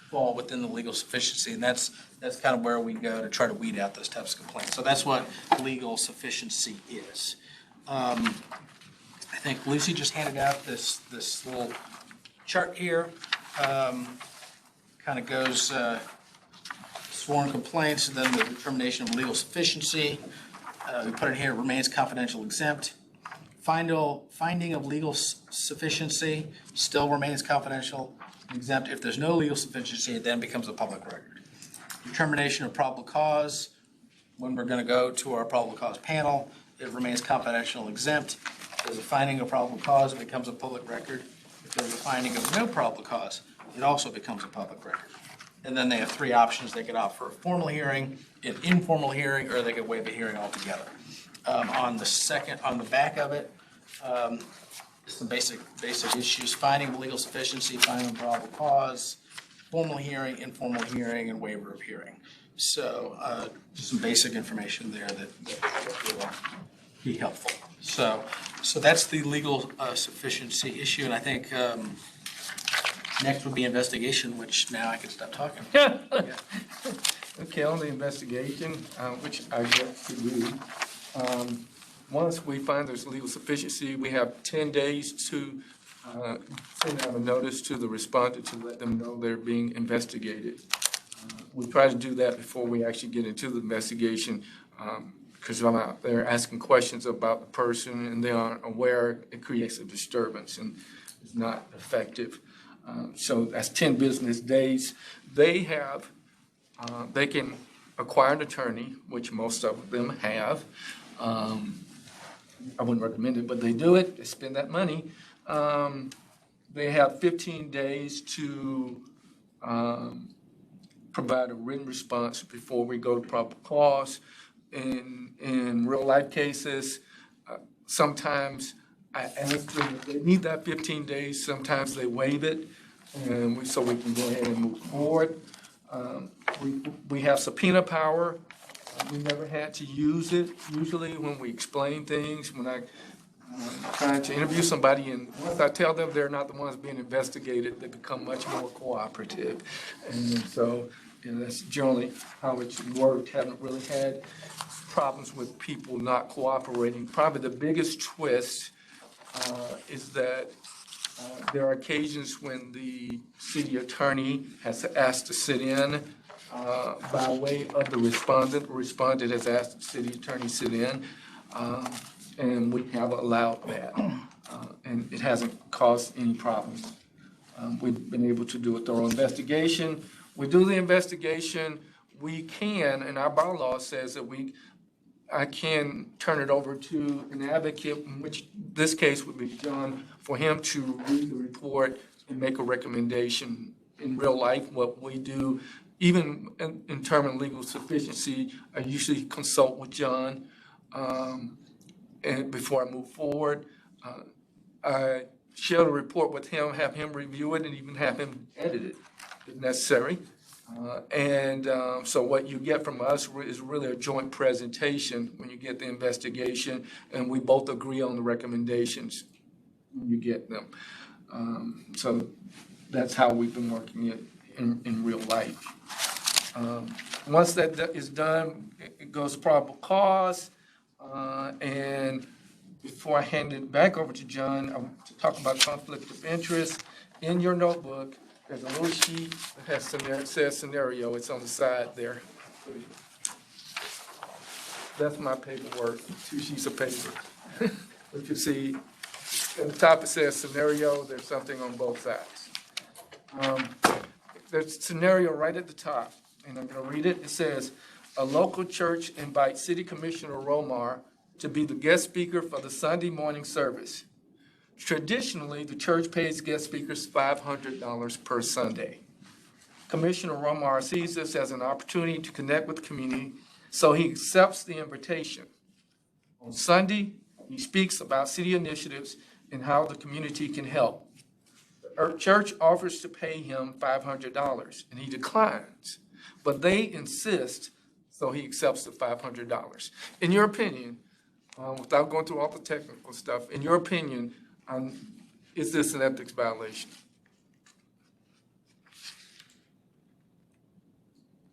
fall within the legal sufficiency, and that's kind of where we go to try to weed out those types of complaints. So that's what legal sufficiency is. I think Lucy just handed out this little chart here. Kind of goes sworn complaints, and then the determination of legal sufficiency. We put it here, remains confidential exempt. Finding of legal sufficiency still remains confidential exempt. If there's no legal sufficiency, it then becomes a public record. Determination of probable cause, when we're going to go to our probable cause panel, it remains confidential exempt. If there's a finding of probable cause, it becomes a public record. If there's a finding of no probable cause, it also becomes a public record. And then they have three options. They could opt for a formal hearing, an informal hearing, or they could waive a hearing altogether. On the back of it, some basic issues: finding of legal sufficiency, finding of probable cause, formal hearing, informal hearing, and waiver of hearing. So just some basic information there that will be helpful. So that's the legal sufficiency issue, and I think next would be investigation, which now I can stop talking. Yeah. Okay, on the investigation, which I get to do, Once we find there's legal sufficiency, we have 10 days to send out a notice to the respondent to let them know they're being investigated. We try to do that before we actually get into the investigation, because I'm out there asking questions about the person and they aren't aware, it creates a disturbance and is not effective. So that's 10 business days. They can acquire an attorney, which most of them have. I wouldn't recommend it, but they do it, they spend that money. They have 15 days to provide a written response before we go to probable cause. In real life cases, sometimes I ask them if they need that 15 days, sometimes they waive it, and so we can go ahead and move forward. We have subpoena power. We never had to use it. Usually when we explain things, when I'm trying to interview somebody, and once I tell them they're not the ones being investigated, they become much more cooperative. And so that's generally how it's worked. Haven't really had problems with people not cooperating. Probably the biggest twist is that there are occasions when the city attorney has asked to sit in by way of the respondent. The respondent has asked the city attorney to sit in, and we have allowed that. And it hasn't caused any problems. We've been able to do a thorough investigation. We do the investigation, we can, and our bylaw says that I can turn it over to an advocate, in which this case would be John, for him to read the report and make a recommendation. In real life, what we do, even in terms of legal sufficiency, I usually consult with John and before I move forward. I share the report with him, have him review it, and even have him edit it if necessary. So what you get from us is really a joint presentation when you get the investigation, and we both agree on the recommendations when you get them. So that's how we've been working it in real life. Once that is done, it goes to probable cause. And before I hand it back over to John, I want to talk about conflict of interest. In your notebook, there's a little sheet that says scenario. It's on the side there. That's my paperwork, 2 sheets of paper. If you see, at the top it says scenario, there's something on both sides. There's a scenario right at the top, and I'm going to read it. It says, a local church invites City Commissioner Romar to be the guest speaker for the Sunday morning service. Traditionally, the church pays guest speakers $500 per Sunday. Commissioner Romar sees this as an opportunity to connect with the community, so he accepts the invitation. On Sunday, he speaks about city initiatives and how the community can help. The church offers to pay him $500, and he declines, but they insist, so he accepts the $500. In your opinion, without going through all the technical stuff, in your opinion, is this an ethics violation?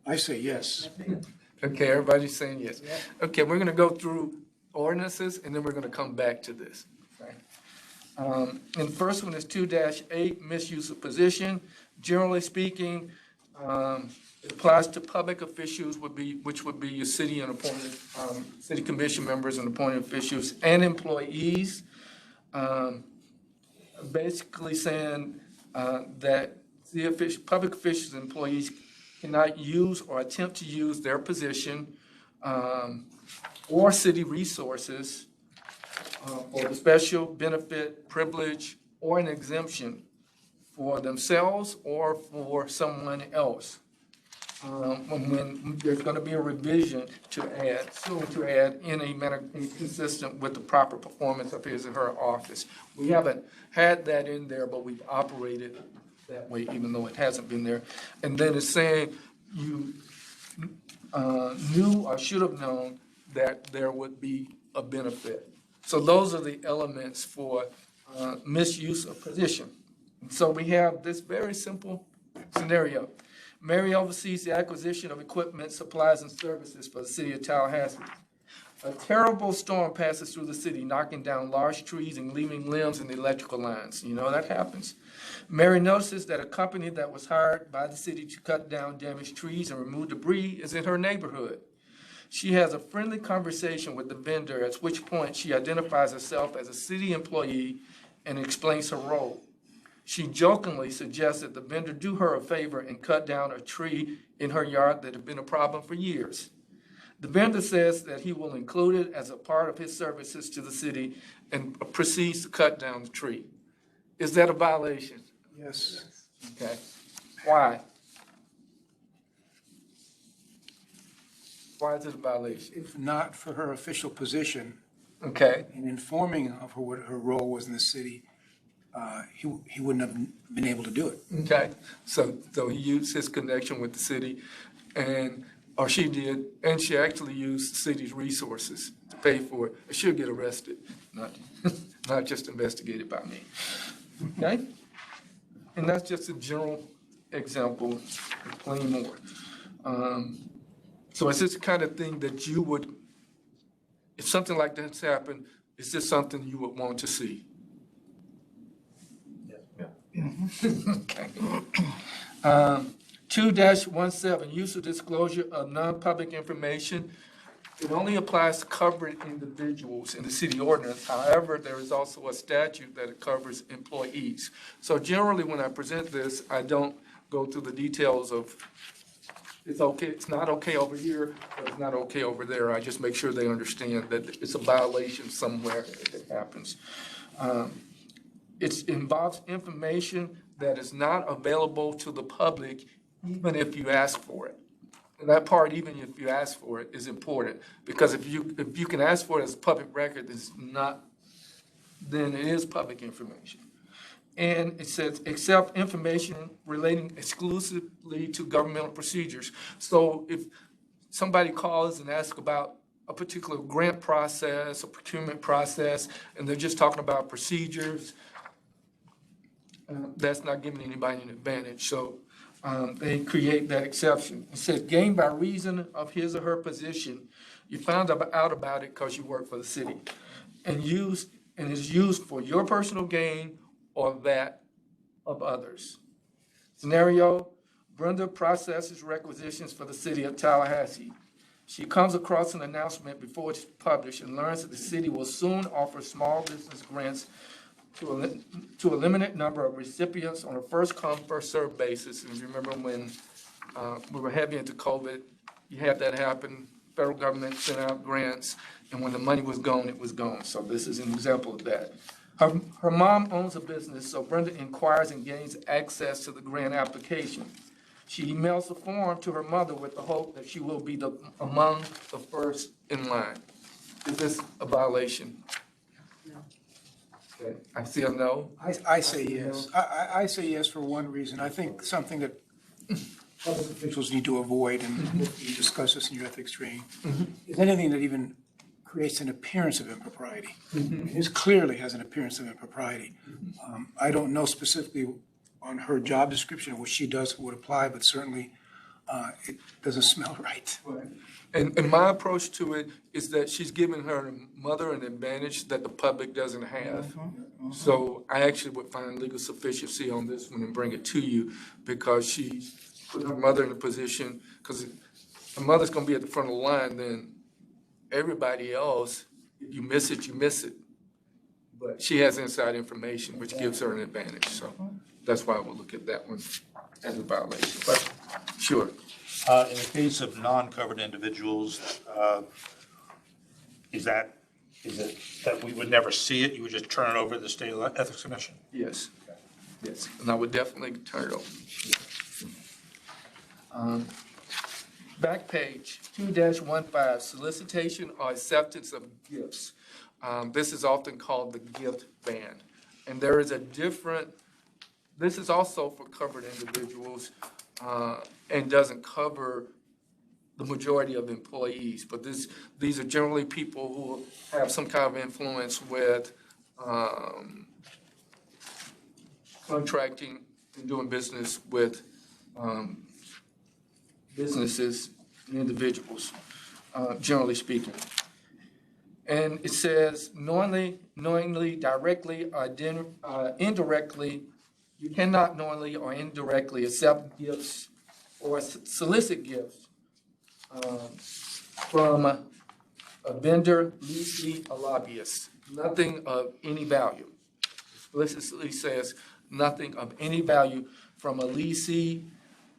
I say yes. Okay, everybody's saying yes. Okay, we're going to go through ordinances, and then we're going to come back to this. Okay. And the first one is 2-8, misuse of position. Generally speaking, it applies to public officials, which would be your city and appointed city commission members and appointed officials and employees. Basically saying that the public officials and employees cannot use or attempt to use their position or city resources for a special benefit, privilege, or an exemption for themselves or for someone else. When there's going to be a revision to add in a manner consistent with the proper performance of his or her office. We haven't had that in there, but we've operated that way, even though it hasn't been there. And then it's saying you knew or should have known that there would be a benefit. So those are the elements for misuse of position. And so we have this very simple scenario. Mary oversees the acquisition of equipment, supplies, and services for the City of Tallahassee. A terrible storm passes through the city, knocking down large trees and leaving limbs in the electrical lines. You know, that happens. Mary notices that a company that was hired by the city to cut down damaged trees and remove debris is in her neighborhood. She has a friendly conversation with the vendor, at which point she identifies herself as a city employee and explains her role. She jokingly suggests that the vendor do her a favor and cut down a tree in her yard that had been a problem for years. The vendor says that he will include it as a part of his services to the city and proceeds to cut down the tree. Is that a violation? Yes. Okay. Why? Why is it a violation? If not for her official position Okay. in informing of her, what her role was in the city, he wouldn't have been able to do it. Okay. So he used his connection with the city or she did, and she actually used the city's resources to pay for it. She'll get arrested, not just investigated by me. Okay? And that's just a general example, there's plenty more. So it's this kind of thing that you would, if something like that's happened, is this something you would want to see? Okay. 2-17, use of disclosure of non-public information. It only applies to covered individuals in the city ordinance. However, there is also a statute that covers employees. So generally, when I present this, I don't go through the details of it's okay, it's not okay over here, or it's not okay over there. I just make sure they understand that it's a violation somewhere if it happens. It involves information that is not available to the public even if you ask for it. And that part, even if you ask for it, is important, because if you can ask for it as a public record, then it is public information. And it says, except information relating exclusively to governmental procedures. So if somebody calls and asks about a particular grant process, a procurement process, and they're just talking about procedures, that's not giving anybody an advantage. So they create that exception. It says, gain by reason of his or her position. You found out about it because you work for the city, and is used for your personal gain or that of others. Scenario, Brenda processes requisitions for the city of Tallahassee. She comes across an announcement before it's published and learns that the city will soon offer small business grants to a limited number of recipients on a first-come, first-served basis. And if you remember when we were heavy into COVID, you had that happen. Federal government sent out grants, and when the money was gone, it was gone. So this is an example of that. Her mom owns a business, so Brenda inquires and gains access to the grant application. She emails the form to her mother with the hope that she will be among the first in line. Is this a violation? Okay, I see a no. I say yes. I say yes for one reason. I think something that public officials need to avoid, and you discuss this in your ethics training, is anything that even creates an appearance of impropriety. This clearly has an appearance of impropriety. I don't know specifically on her job description what she does would apply, but certainly it doesn't smell right. And my approach to it is that she's giving her mother an advantage that the public doesn't have. So I actually would find legal sufficiency on this one and bring it to you, because she put her mother in a position, because her mother's gonna be at the front of the line, then everybody else, if you miss it, you miss it. But she has inside information, which gives her an advantage. So that's why I would look at that one as a violation. But sure. In the case of non-covered individuals, is it that we would never see it? You would just turn it over to the State Ethics Commission? Yes, yes, and I would definitely turn it over. Back page, 2-15, solicitation or acceptance of gifts. This is often called the gift ban. And there is this is also for covered individuals and doesn't cover the majority of employees. But these are generally people who have some kind of influence with contracting and doing business with businesses and individuals, generally speaking. And it says knowingly, directly, or indirectly, you cannot knowingly or indirectly accept gifts or solicit gifts from a vendor, lessee, or lobbyist. Nothing of any value. Explicitly says nothing of any value from a lessee,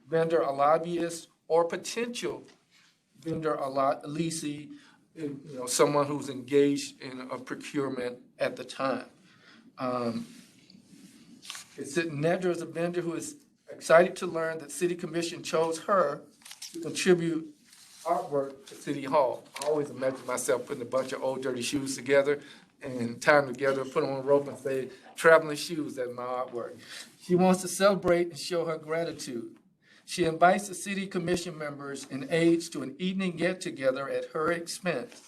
vendor, or lobbyist, or potential vendor or lessee, someone who's engaged in a procurement at the time. It's sitting there as a vendor who is excited to learn that City Commission chose her to contribute artwork to City Hall. I always imagine myself putting a bunch of old dirty shoes together and tie them together, put them on a rope and say, traveling shoes, that's my artwork. She wants to celebrate and show her gratitude. She invites the City Commission members and aides to an evening get-together at her expense.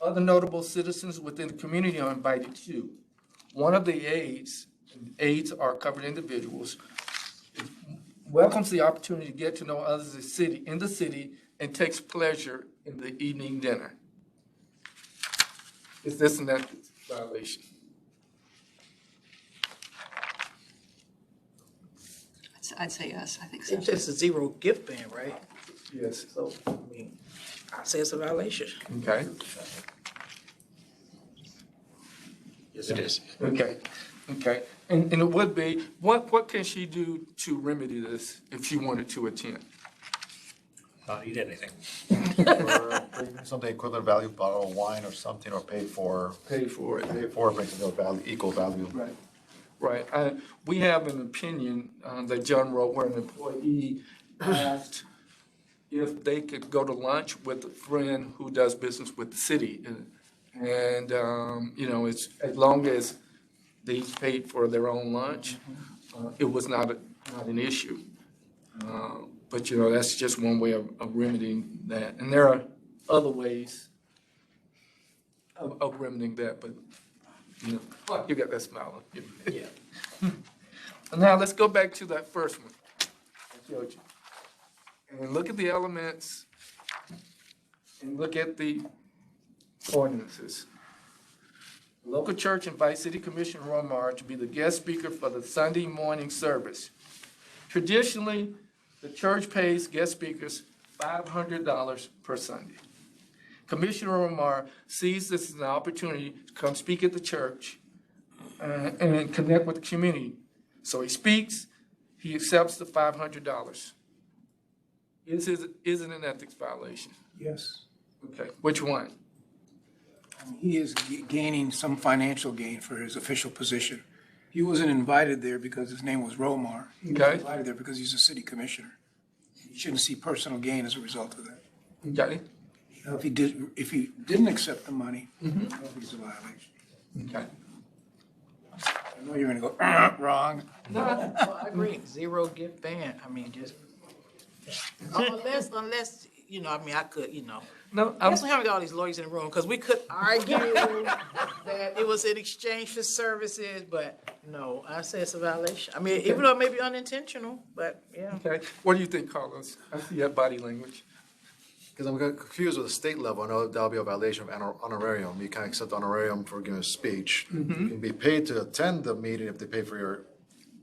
Other notable citizens within the community are invited too. One of the aides are covered individuals, welcomes the opportunity to get to know others in the city and takes pleasure in the evening dinner. Is this an ethics violation? I'd say yes, I think so. It's just a zero gift ban, right? Yes. So, I mean, I say it's a violation. Okay. Yes, it is. Okay. And it would be, what can she do to remedy this if she wanted to attend? Not eat anything. Or something equivalent value, bottle of wine or something, or pay for it. Pay for it. Makes no value, equal value. Right. We have an opinion that John wrote where an employee asked if they could go to lunch with a friend who does business with the city. And it's as long as they paid for their own lunch, it was not an issue. But, that's just one way of remedying that. And there are other ways of remedying that, but, you got that smile on you. Yeah. Now, let's go back to that first one I showed you. And look at the elements and look at the ordinances. The local church invites City Commissioner Romar to be the guest speaker for the Sunday morning service. Traditionally, the church pays guest speakers $500 per Sunday. Commissioner Romar sees this as an opportunity to come speak at the church and connect with the community. So he speaks, he accepts the $500. Is it an ethics violation? Yes. Okay, which one? He is gaining some financial gain for his official position. He wasn't invited there because his name was Romar. He was Okay. invited there because he's a city commissioner. He shouldn't see personal gain as a result of that. Okay, If he didn't accept the money, I don't think it's a violation. okay. I know you're gonna go, wrong. Well, I agree, zero gift ban, I mean, just, unless, I could, No, that's why we got all these lawyers in the room, because we could argue that it was in exchange for services, but no, I say it's a violation. I mean, even though it may be unintentional, but yeah. okay. What do you think, Carlos? I see that body language. Because I'm confused with the state level. I know that'll be a violation of honorarium. You can't accept honorarium for giving a speech. You can be paid to attend the meeting if they pay for your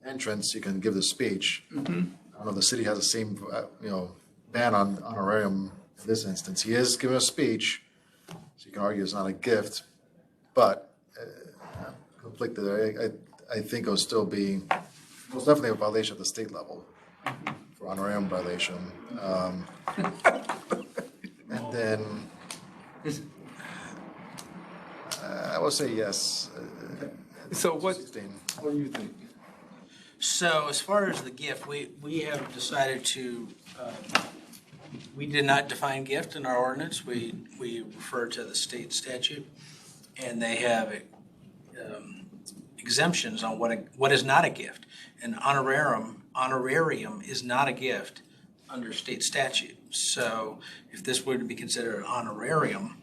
entrance. You can give the speech. I don't know if the city has the same, ban on honorarium in this instance. He is giving a speech, so you can argue it's not a gift, but I'm conflicted there. I think it will still be most definitely a violation at the state level for honorarium violation. And then I will say yes. So what 16. do you think? So as far as the gift, we have decided to, we did not define gift in our ordinance. We refer to the state statute, and they have exemptions on what is not a gift. And honorarium is not a gift under state statute. So if this were to be considered an honorarium,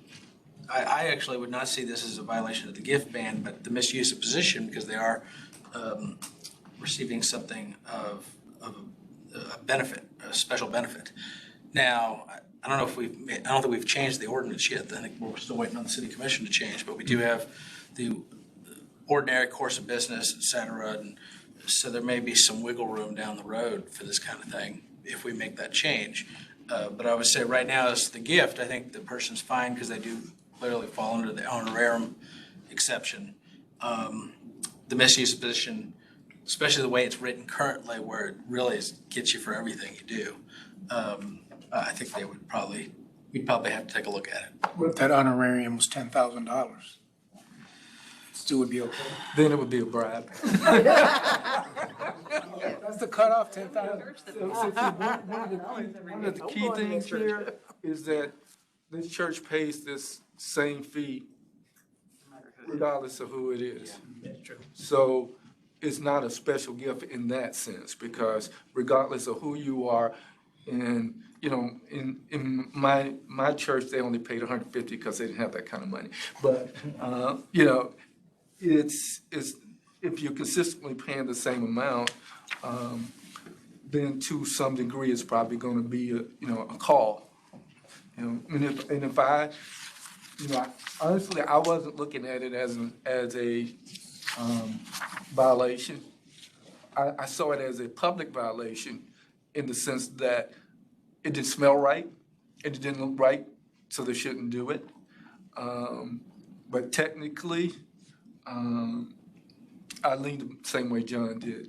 I actually would not see this as a violation of the gift ban, but the misuse of position, because they are receiving something of a benefit, a special benefit. Now, I don't know if I don't think we've changed the ordinance yet. I think we're still waiting on the city commission to change, but we do have the ordinary course of business, et cetera. And so there may be some wiggle room down the road for this kind of thing if we make that change. But I would say right now, as the gift, I think the person's fine because they do clearly fall under the honorarium exception. The misuse of position, especially the way it's written currently, where it really gets you for everything you do, I think we'd probably have to take a look at it. What if that honorarium was $10,000? Still would be okay. Then it would be a bribe. That's the cutoff, 10,000? One of the key things here is that this church pays this same fee regardless of who it is. That's true. So it's not a special gift in that sense, because regardless of who you are, and, you know, in my church, they only paid $150 because they didn't have that kind of money. But, you know, it's if you're consistently paying the same amount, then to some degree, it's probably going to be a call. You know, and if I, you know, honestly, I wasn't looking at it as a violation. I saw it as a public violation in the sense that it didn't smell right, it didn't look right, so they shouldn't do it. But technically, I lean the same way John did.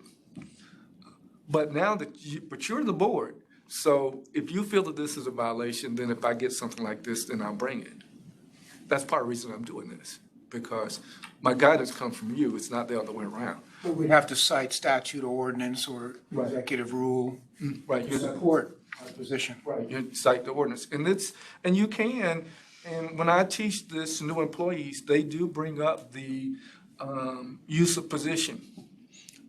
But now but you're the board, so if you feel that this is a violation, then if I get something like this, then I'll bring it. That's part of the reason I'm doing this, because my guidance comes from you, it's not the other way around. But we'd have to cite statute or ordinance or Right. executive rule Right, to support our position. right, you cite the ordinance, and you can, and when I teach this to new employees, they do bring up the use of position.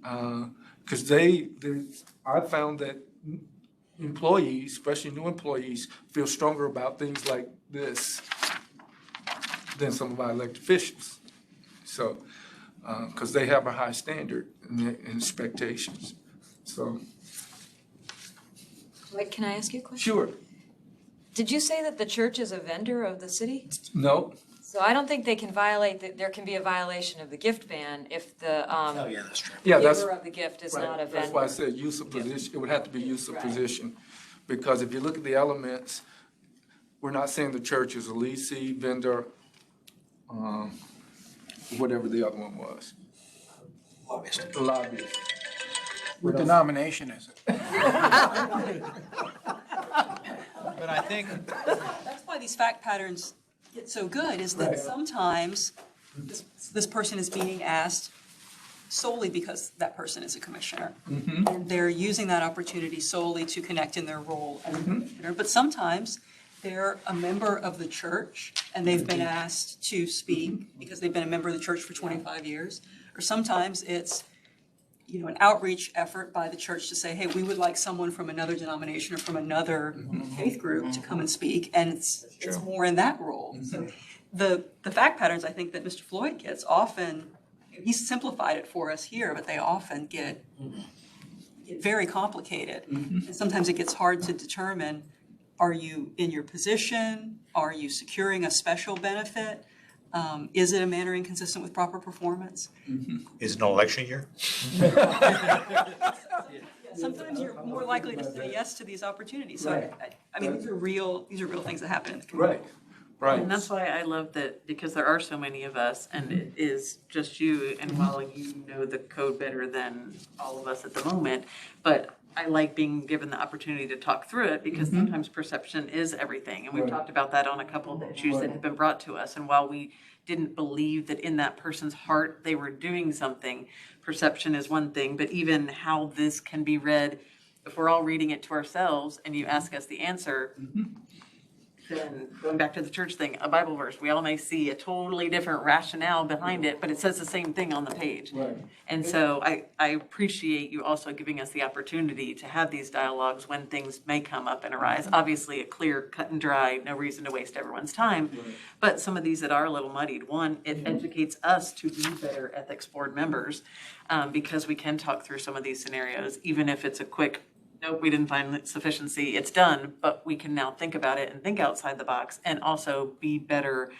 Because I found that employees, especially new employees, feel stronger about things like this than some of our elected officials. So, because they have a high standard and expectations. So, Wait, can I ask you a question? sure, Did you say that the church is a vendor of the city? no, So I don't think they can there can be a violation of the gift ban if the Oh, yeah, that's true. yeah, that's. giver of the gift is Right, not a that's why I vendor. said use of position, it would have to be use of Right. position. Because if you look at the elements, we're not saying the church is a leasing, vendor, whatever the other one was. Lobbyist. A lobbyist. What denomination is it? But I think, That's why these fact patterns get so good, is that Right. sometimes this person is being asked solely because that person is a commissioner. And they're using that opportunity solely to connect in their role as a commissioner. But sometimes they're a member of the church and they've been asked to speak because they've been a member of the church for 25 years. Or sometimes it's, you know, an outreach effort by the church to say, hey, we would like someone from another denomination or from another faith group to come and speak, and it's more in that role. So the fact patterns, I think, that Mr. Floyd gets often, he's simplified it for us here, but they often get very complicated. And sometimes it gets hard to determine, are you in your position? Are you securing a special benefit? Is it a manner inconsistent with proper performance? Is it an election year? Sometimes you're more likely to say yes to these opportunities. So I mean, these are real things that happen in the community. Right, And that's why I love that, because there are so many of us, and it is just you, and while you know the code better than all of us at the moment, but I like being given the opportunity to talk through it, because sometimes perception is everything, and we've Right. talked about that on a couple of issues that have been brought to us, and while we didn't believe that in that person's heart they were doing something, perception is one thing, but even how this can be read, if we're all reading it to ourselves and you ask us the answer, then going back to the church thing, a Bible verse, we all may see a totally different rationale behind it, but it says the same thing on the page. right. And so I appreciate you also giving us the opportunity to have these dialogues when things may come up and arise. Obviously, a clear, cut and dry, no reason to waste everyone's time. But some of these that are a little muddied, one, it educates us to be better ethics board members, because we can talk through some of these scenarios, even if it's a quick nope, we didn't find sufficiency, it's done, but we can now think about it and think outside the box and also be better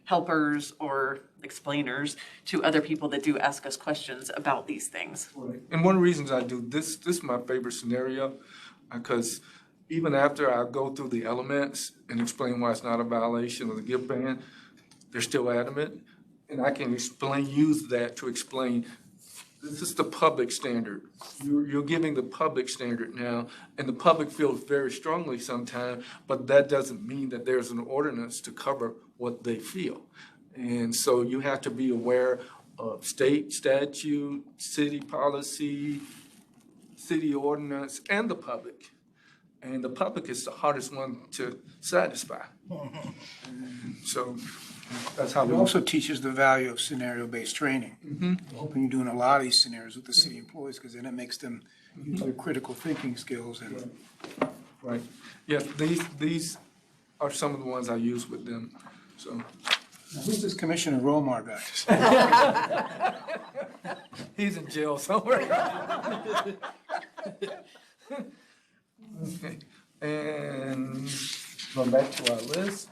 helpers or explainers to other people that do ask us questions about these things. And one of the reasons I do this is my favorite scenario, because even after I go through the elements and explain why it's not a violation of the gift ban, they're still adamant. And I can use that to explain, this is the public standard. You're giving the public standard now, and the public feels very strongly sometimes, but that doesn't mean that there's an ordinance to cover what they feel. And so you have to be aware of state statute, city policy, city ordinance, and the public. And the public is the hardest one to satisfy. So that's how It we also teaches the value of scenario-based training. I'm hoping you're doing a lot of these scenarios with the city employees, because then it makes them use their critical thinking skills and. Right. Yeah, these are some of the ones I use with them, so. Now, who's this Commissioner Romar guy? He's in jail somewhere. Okay, and going back to our list,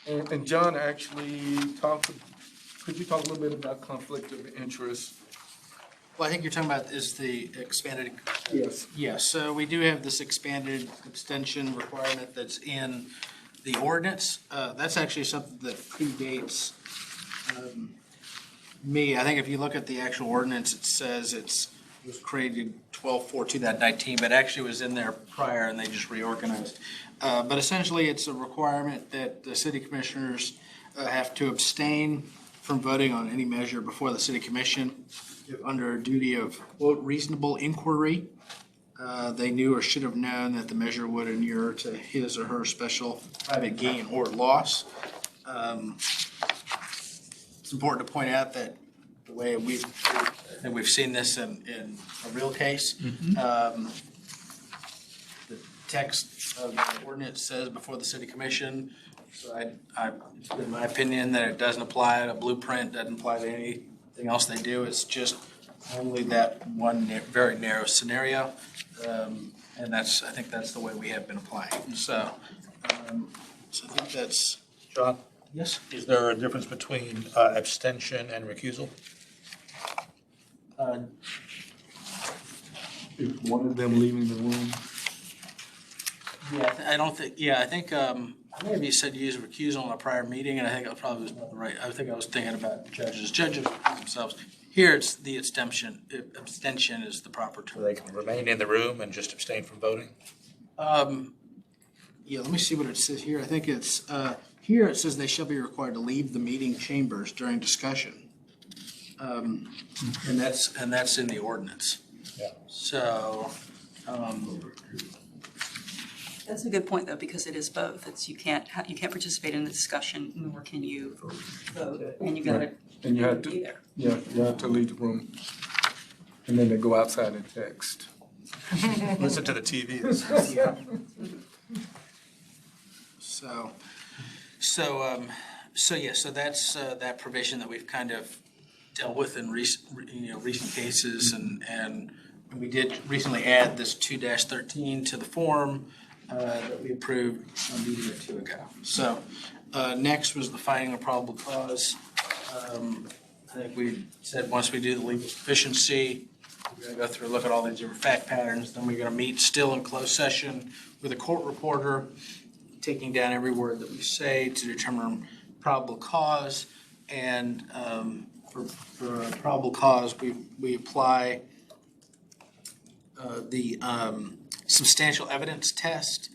and John actually could you talk a little bit about conflict of interest? Well, I think you're talking about is the expanded. Yes. Yes, so we do have this expanded abstention requirement that's in the ordinance. That's actually something that predates me. I think if you look at the actual ordinance, it says it was created 12/4/2019, but actually was in there prior and they just reorganized. But essentially, it's a requirement that the city commissioners have to abstain from voting on any measure before the city commission if under a duty of, quote, reasonable inquiry. They knew or should have known that the measure would inure to his or her special private gain or loss. It's important to point out that the way we've seen this in a real case. The text of the ordinance says before the city commission. So it's been my opinion that it doesn't apply to blueprint, doesn't apply to anything else they do. It's just only that one very narrow scenario. And I think that's the way we have been applying. So I think that's. John? Yes? Is there a difference between abstention and recusal? If one of them leaving the room. Yeah, I don't think, I think, maybe you said you used recusal in a prior meeting, and I think that probably was not the right, I think I was thinking about judges. Judges themselves. Here, it's the abstention is the proper term. They can remain in the room and just abstain from voting? Yeah, let me see what it says here. I think it's, here it says they shall be required to leave the meeting chambers during discussion. And that's in the ordinance. Yeah. So, That's a good point, though, because it is both. You can't participate in the discussion, nor can you vote, and you gotta And you have be to, there. yeah, you have to leave the room. And then they go outside and text. Listen to the TV. So that's that provision that we've kind of dealt with in recent cases, and we did recently add this 2-13 to the form that we approved a meeting or two ago. So next was the finding of probable cause. I think we said once we do the legal sufficiency, we're going to go through, look at all these different fact patterns. Then we're going to meet still in closed session with a court reporter, taking down every word that we say to determine probable cause. And for probable cause, we apply the substantial evidence test,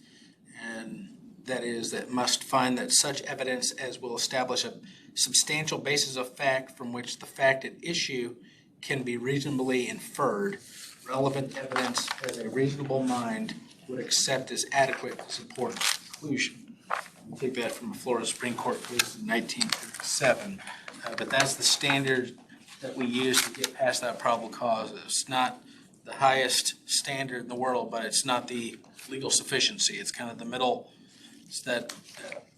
and that is that must find that such evidence as will establish a substantial basis of fact from which the fact at issue can be reasonably inferred. Relevant evidence as a reasonable mind would accept as adequate to support the conclusion. We take that from a Florida Supreme Court case in 1957. But that's the standard that we use to get past that probable cause. It's not the highest standard in the world, but it's not the legal sufficiency. It's kind of the middle, it's that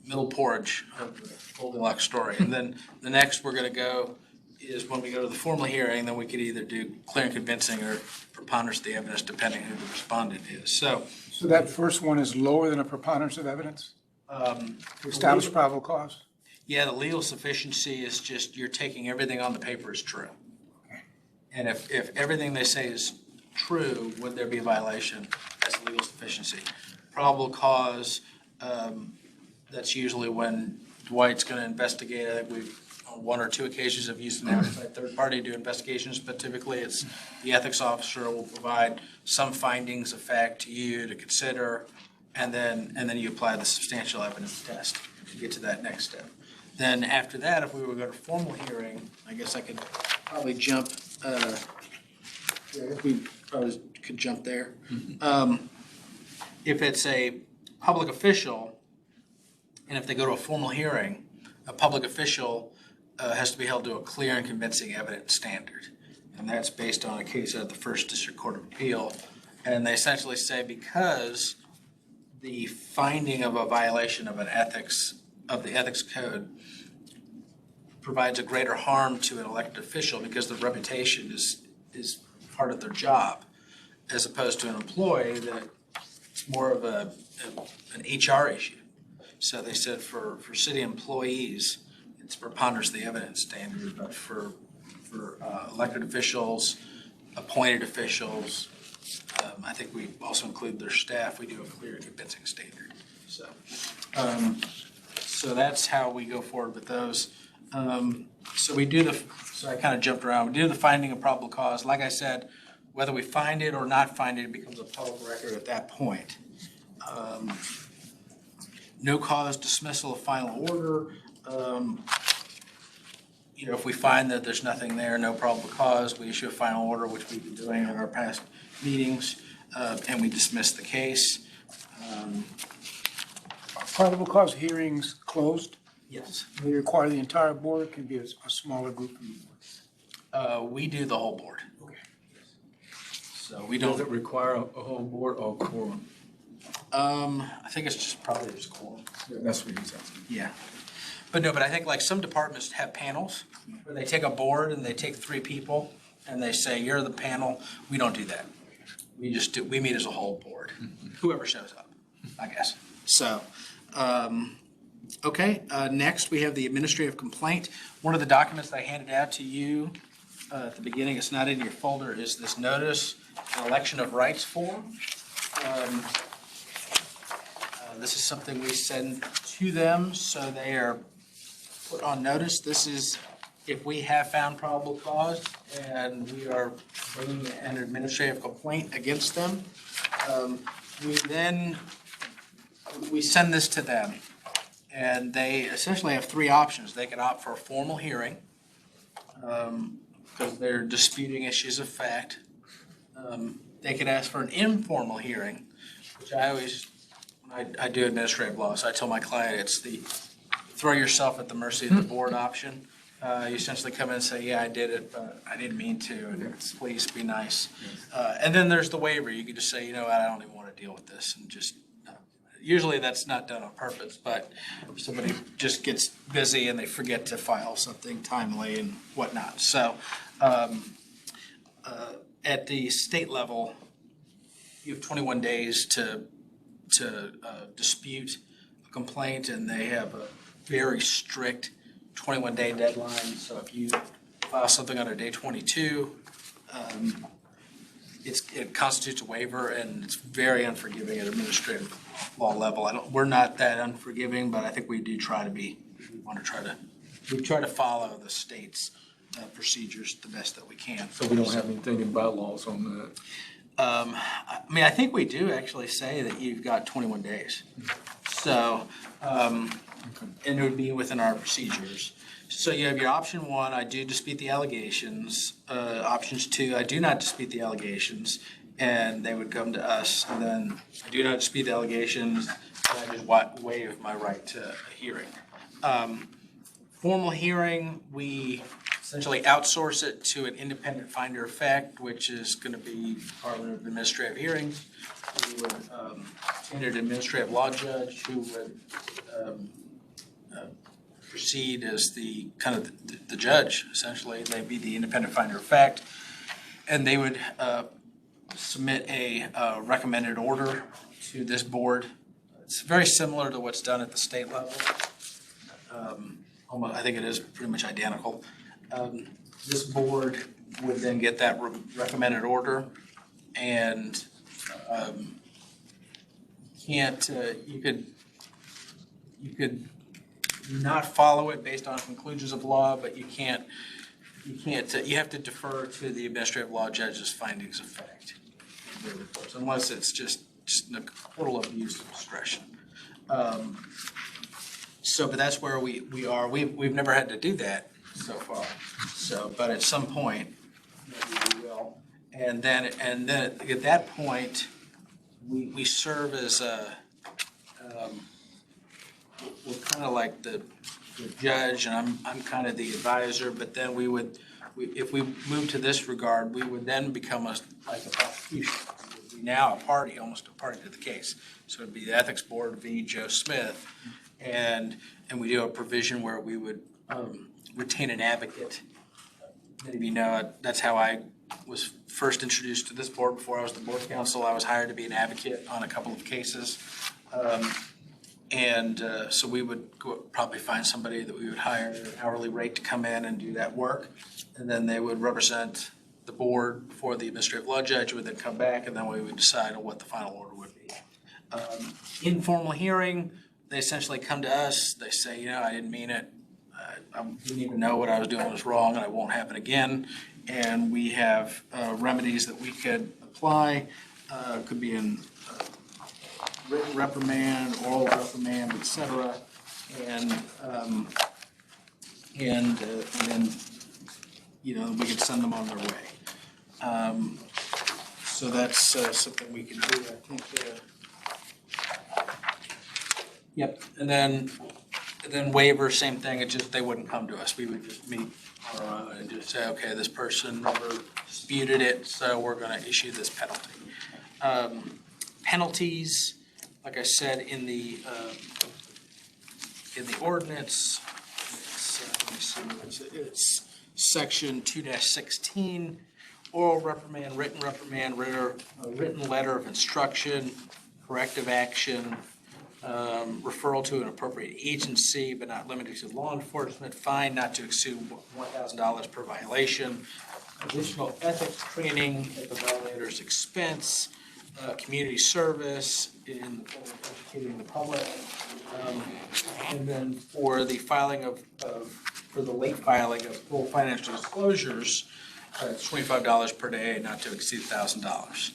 middle porridge of the Goldilocks story. And then the next we're going to go is when we go to the formal hearing, then we could either do clear and convincing or preponderance of the evidence, depending who the respondent is. So So that first one is lower than a preponderance of evidence to establish probable cause? yeah, the legal sufficiency is just you're taking everything on the paper as true. And if everything they say is true, would there be a violation? That's legal sufficiency. Probable cause, that's usually when Dwight's going to investigate. I think we've, on one or two occasions, have used an outside third party to do investigations, but typically it's the ethics officer will provide some findings of fact to you to consider, and then you apply the substantial evidence test to get to that next step. Then after that, if we were to go to formal hearing, I guess I could probably jump, we probably could jump there. If it's a public official, and if they go to a formal hearing, a public official has to be held to a clear and convincing evidence standard. And that's based on a case at the First District Court of Appeal. And they essentially say because the finding of a violation of the ethics code provides a greater harm to an elected official because the reputation is part of their job, as opposed to an employee that it's more of an HR issue. So they said for city employees, it's preponderance of the evidence standard, but for elected officials, appointed officials, I think we also include their staff, we do a clear and convincing standard. So, so that's how we go forward with those. So I kind of jumped around. We do the finding of probable cause. Like I said, whether we find it or not find it, it becomes a public record at that point. No cause dismissal of final order. If we find that there's nothing there, no probable cause, we issue a final order, which we've been doing in our past meetings, and we dismiss the case. Are probable cause hearings closed? Yes. They require the entire board, it can be a smaller group from the board? We do the whole board. Okay. So we Does don't, it require a whole board or quorum? I think it's just probably just quorum. That's what he's asking. Yeah. But I think like some departments have panels where they take a board and they take 3 people and they say, you're the panel. We don't do that. We meet as a whole board, whoever shows up, I guess. So, okay, next we have the administrative complaint. One of the documents that I handed out to you at the beginning, it's not in your folder, is this notice, election of rights form. This is something we send to them, so they are put on notice. This is if we have found probable cause and we are bringing an administrative complaint against them. We send this to them, and they essentially have 3 options. They can opt for a formal hearing because they're disputing issues of fact. They could ask for an informal hearing, which I do administrative law, so I tell my client it's the throw yourself at the mercy of the board option. You essentially come in and say, yeah, I did it, but I didn't mean to, and please be nice. And then there's the waiver. You can just say, you know what, I don't even want to deal with this, and just, usually that's not done on purpose, but somebody just gets busy and they forget to file something timely and whatnot. So at the state level, you have 21 days to dispute a complaint, and they have a very strict 21-day deadline. So if you file something under day 22, it constitutes a waiver, and it's very unforgiving at administrative law level. We're not that unforgiving, but I think we do try to be. We try to follow the state's procedures the best that we can. So we don't have anything in bylaws on that? I think we do actually say that you've got 21 days. So, and it would be within our procedures. So you have your option 1, I do dispute the allegations. Options 2, I do not dispute the allegations. And they would come to us, and then I do not dispute the allegations, and I just waive my right to a hearing. Formal hearing, we essentially outsource it to an independent finder of fact, which is going to be Department of Administrative Hearings. We would attend an administrative law judge who would proceed as the kind of the judge, essentially. They'd be the independent finder of fact, and they would submit a recommended order to this board. It's very similar to what's done at the state level. Almost, I think it is pretty much identical. This board would then get that recommended order, and you could not follow it based on conclusions of law, but you have to defer to the administrative law judge's findings of fact, unless it's just a total abuse of discretion. But that's where we are. We've never had to do that so far. But at some point, maybe we will. And then at that point, we serve as we're kind of like the judge, and I'm kind of the advisor. But then if we move to this regard, we would then become like a prosecution. We'd be now almost a party to the case. So it'd be the ethics board v. Joe Smith, and we do a provision where we would retain an advocate. Many of you know that's how I was first introduced to this board. Before I was the board counsel, I was hired to be an advocate on a couple of cases. So we would probably find somebody that we would hire at an hourly rate to come in and do that work. And then they would represent the board before the administrative law judge, would then come back, and then we would decide on what the final order would be. Informal hearing, they essentially come to us. They say, I didn't mean it. I didn't even know what I was doing was wrong, and it won't happen again. And we have remedies that we could apply. Could be in written reprimand, oral reprimand, et cetera. And then, we could send them on their way. So that's something we can do, I think. Yep, and then waiver, same thing, it just, they wouldn't come to us. We would just meet on our own and just say, okay, this person never disputed it, so we're gonna issue this penalty. Penalties, like I said, in the ordinance, let me see what it is. It's section 2-16, oral reprimand, written letter of instruction, corrective action, referral to an appropriate agency, but not limited to law enforcement, fine not to exceed $1,000 per violation, additional ethics training at the violator's expense, community service in the form of educating the public, and then for the filing for the late filing of full financial disclosures, it's $25 per day, not to exceed $1,000.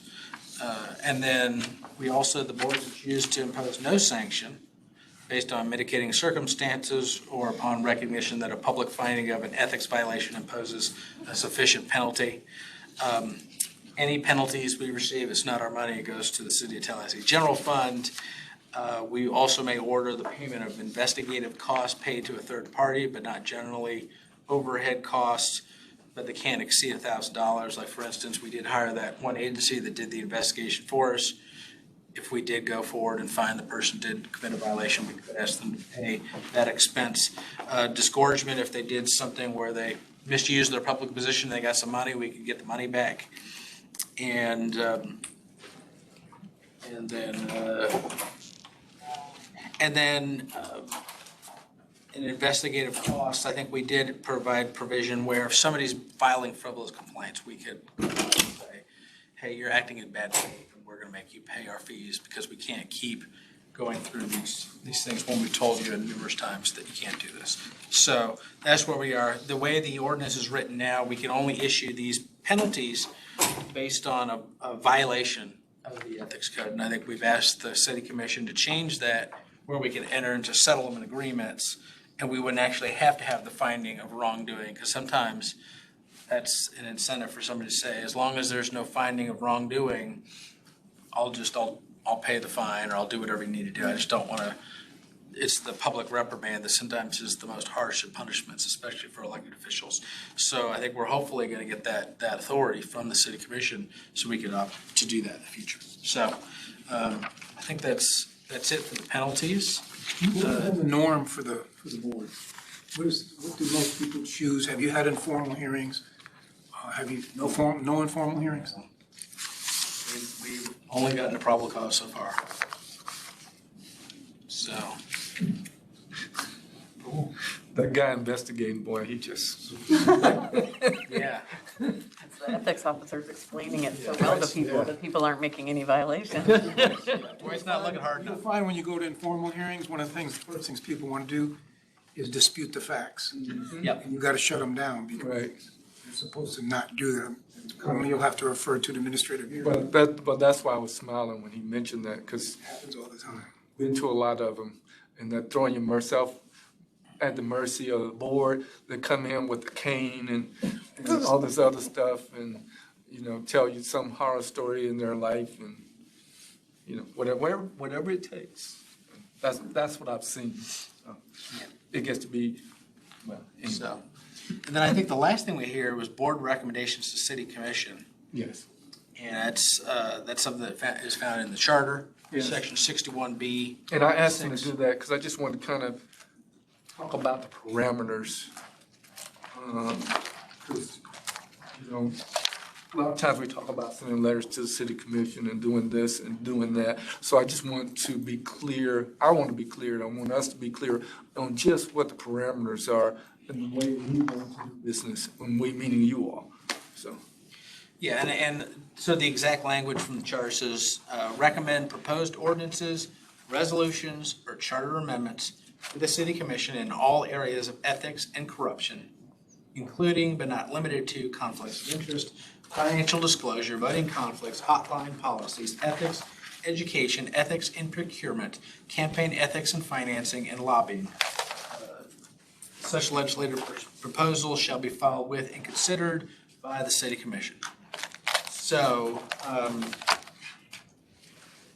And then the board can choose to impose no sanction based on mitigating circumstances or upon recognition that a public finding of an ethics violation imposes a sufficient penalty. Any penalties we receive, it's not our money, it goes to the City of Tallahassee General Fund. We also may order the payment of investigative costs paid to a third party, but not generally overhead costs, but they can't exceed $1,000. Like, for instance, we did hire that one agency that did the investigation for us. If we did go forward and find the person did commit a violation, we could ask them to pay that expense. Disgorgement, if they did something where they misused their public position, they got some money, we could get the money back. And then in investigative costs, I think we did provide provision where if somebody's filing frivolous complaints, we could say, hey, you're acting in bad faith, and we're going to make you pay our fees because we can't keep going through these things when we told you numerous times that you can't do this. So that's where we are. The way the ordinance is written now, we can only issue these penalties based on a violation of the ethics code. And I think we've asked the city commission to change that where we can enter into settlement agreements and we wouldn't actually have to have the finding of wrongdoing, because sometimes that's an incentive for somebody to say, as long as there's no finding of wrongdoing, I'll pay the fine or I'll do whatever you need to do. I just don't want to. It's the public reprimand that sometimes is the most harsh of punishments, especially for elected officials. So I think we're hopefully going to get that authority from the city commission so we can opt to do that in the future. So I think that's it for the penalties. What is the norm for the board? what do most people choose? Have you had informal hearings? Have you, no informal hearings? We've only gotten a probable cause so far. So, That guy investigating, boy, he just, yeah. It's the ethics officers explaining it so well to people that people aren't making any violations. Dwight's not looking hard You'll enough. find when you go to informal hearings, one of the first things people want to do is dispute the facts. Yep. And you got to shut them down because right. you're supposed to not do them. Only you'll have to refer to the administrative hearing. But that's why I was smiling when he mentioned that, because It happens all the time. been to a lot of them, and they're throwing yourself at the mercy of the board. They come in with a cane and all this other stuff, and, you know, tell you some horror story in their life, and, you know, whatever it takes. That's what I've seen. So, it gets to be, well, anyway. So, and then I think the last thing we hear was board recommendations to city commission. Yes. And that's something that is found in the charter, Yes. section 61B. And I asked him to do that because I just wanted to kind of talk about the parameters. 'Cause, you know, a lot of times we talk about sending letters to the city commission and doing this and doing that. So I just want to be clear, I want to be clear, I want us to be clear on just what the parameters are and the way we want to do business, when we, meaning you all, so. Yeah, and so the exact language from the charter says, recommend proposed ordinances, resolutions, or charter amendments to the city commission in all areas of ethics and corruption, including but not limited to conflicts of interest, financial disclosure, voting conflicts, hotline policies, ethics, education, ethics in procurement, campaign ethics and financing, and lobbying. Such legislative proposals shall be filed with and considered by the city commission. So,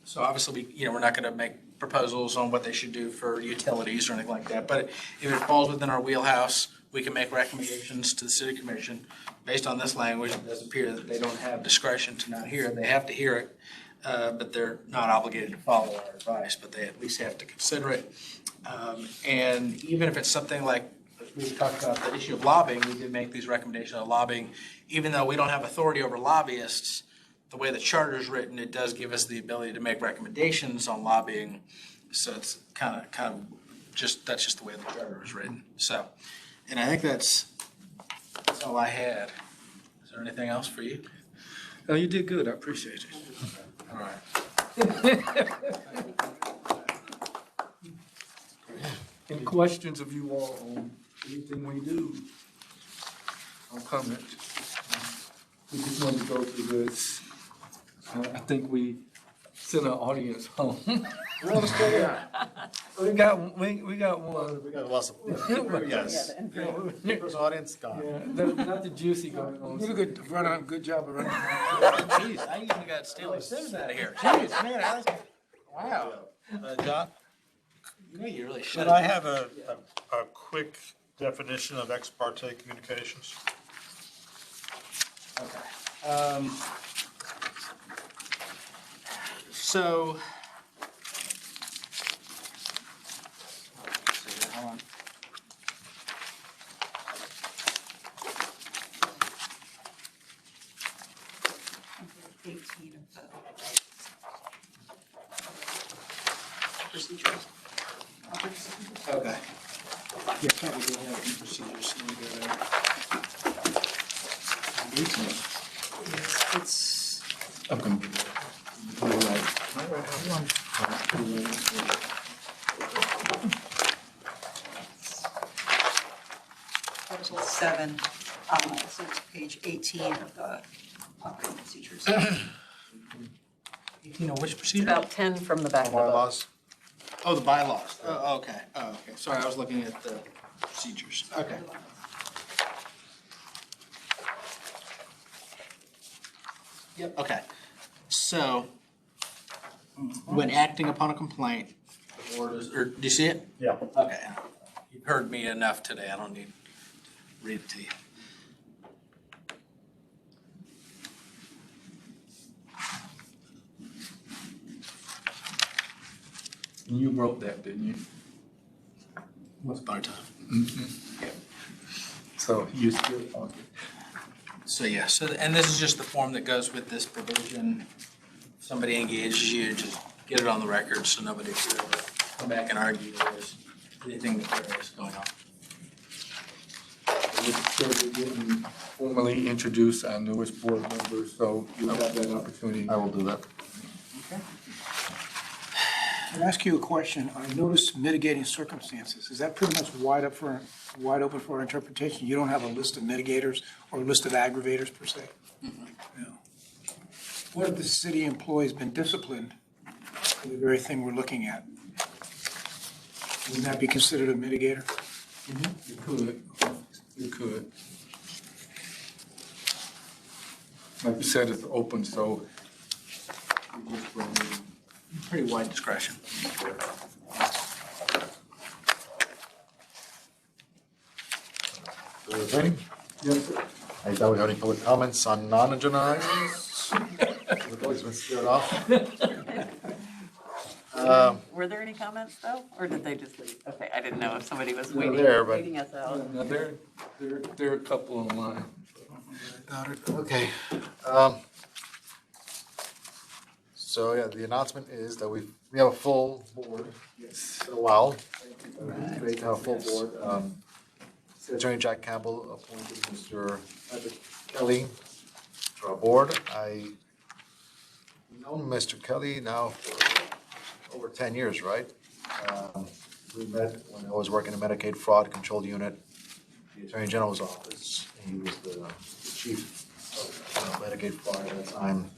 so obviously, we're not going to make proposals on what they should do for utilities or anything like that. But if it falls within our wheelhouse, we can make recommendations to the city commission based on this language. It does appear that they don't have discretion to not hear it. They have to hear it, but they're not obligated to follow our advice, but they at least have to consider it. And even if it's something like, we talked about the issue of lobbying, we did make these recommendations on lobbying. Even though we don't have authority over lobbyists, the way the charter is written, it does give us the ability to make recommendations on lobbying. So it's kind of just, that's just the way the charter is written. So, and I think that's all I had. Is there anything else for you? No, you did good, I appreciate it. All right. Any questions of you all on anything we do? Or comment? We just wanted to go through this. I think we sent our audience home. We got one. We got lots of, yes. First audience, gone. Yeah, not the juicy going on. You did a good job of running. Jeez, I even got Stanley Sims out of here. Jeez, man, wow. John, You really should should I have a quick definition of ex parte communications? Okay. So. Hold on. Okay. Yeah, probably did have some procedures. Let me go there. It's, I'm gonna be there. Article 7, so it's page 18 of the operating procedures. 18 of which It's procedure? about 10 from the back of the book. Bylaws. Oh, the bylaws. Oh, okay. Oh, okay. Sorry, I was looking at the procedures. Okay. Yep, okay. So, when acting upon a complaint, the board is, or, do you see it? Yeah. Okay. You've heard me enough today. I don't need to read it to you. You wrote that, didn't you? Once upon a time. So you still on it. So, yeah, so, and this is just the form that goes with this provision. If somebody engages you, just get it on the record so nobody can ever come back and argue there's anything nefarious going on. Mr. Chair, we didn't formally introduce our newest board member, so you have that opportunity. I will do that. I'll ask you a question. I noticed mitigating circumstances. Is that pretty much wide open for our interpretation? You don't have a list of mitigators or a list of aggravators per se? No. What if the city employee has been disciplined for the very thing we're looking at? Wouldn't that be considered a mitigator? You could, you could. Like you said, it's open, so. we just run it. Pretty wide discretion. Ready? Yes, sir. I doubt we have any public comments on non-agenda items. The vote's been scared off. Were there any comments though, or did they just leave? Okay, I didn't know if somebody was They're there, but- waiting us out. Now, there are a couple online. Okay. So, yeah, the announcement is that we have a full board. It's been a while. It's great to have a full board. City Attorney Jack Campbell appointed Mr. Patrick Kelly to our board. I've known Mr. Kelly now for over 10 years, right? We met when I was working in the Medicaid Fraud Control Unit, the Attorney General's office. He was the chief of Medicaid fraud at the time.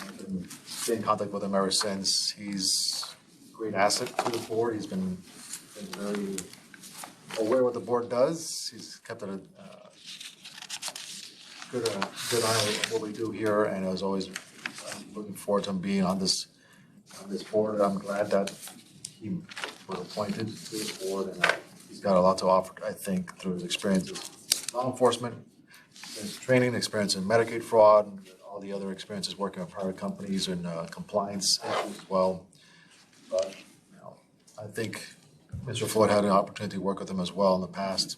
I've been in contact with him ever since. He's a great asset to the board. He's been very aware of what the board does. He's kept it a good eye on what we do here, and I was always looking forward to him being on this board. I'm glad that he was appointed to the board, and he's got a lot to offer, I think, through his experience in law enforcement, his training, experience in Medicaid fraud, and all the other experiences working with private companies and compliance issues as well. But, I think Mr. Floyd had an opportunity to work with him as well in the past.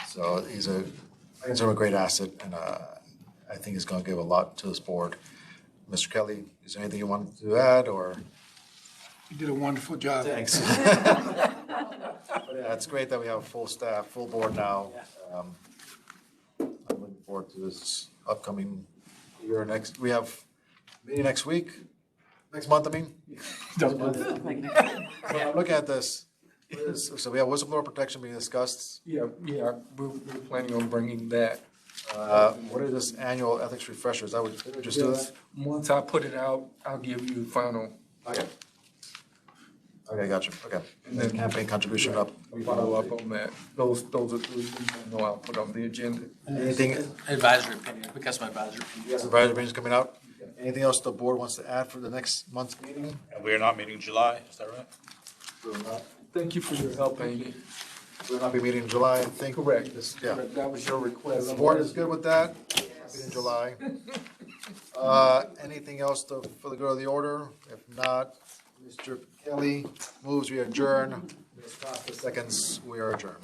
So I consider him a great asset, and I think he's going to give a lot to this board. Mr. Kelly, is there anything you wanted to add, or? You did a wonderful job. Thanks. But yeah, it's great that we have a full staff, full board now. I'm looking forward to this upcoming year. We have meeting next month, I mean. So I'm looking at this. So we have whistleblower protection being discussed. Yeah, we're planning on bringing that. What is this annual ethics refreshers? I would just do that. Once I put it out, I'll give you the final. Okay, gotcha, okay. And then campaign contribution up. Follow up on that. Those are 3 things I know I'll put on the agenda. Anything, Advisory opinion, because my advisory opinion. yes, advisory opinions coming out? Anything else the board wants to add for the next month's meeting? And we are not meeting in July, is that right? Thank you for your help, Amy. We'll not be meeting in July, I think. Correct. Yeah. That was your request. The board is good with that, in July. Anything else for the good of the order? If not, Mr. Kelly moves, we adjourn. Ms. Costa seconds, we are adjourned.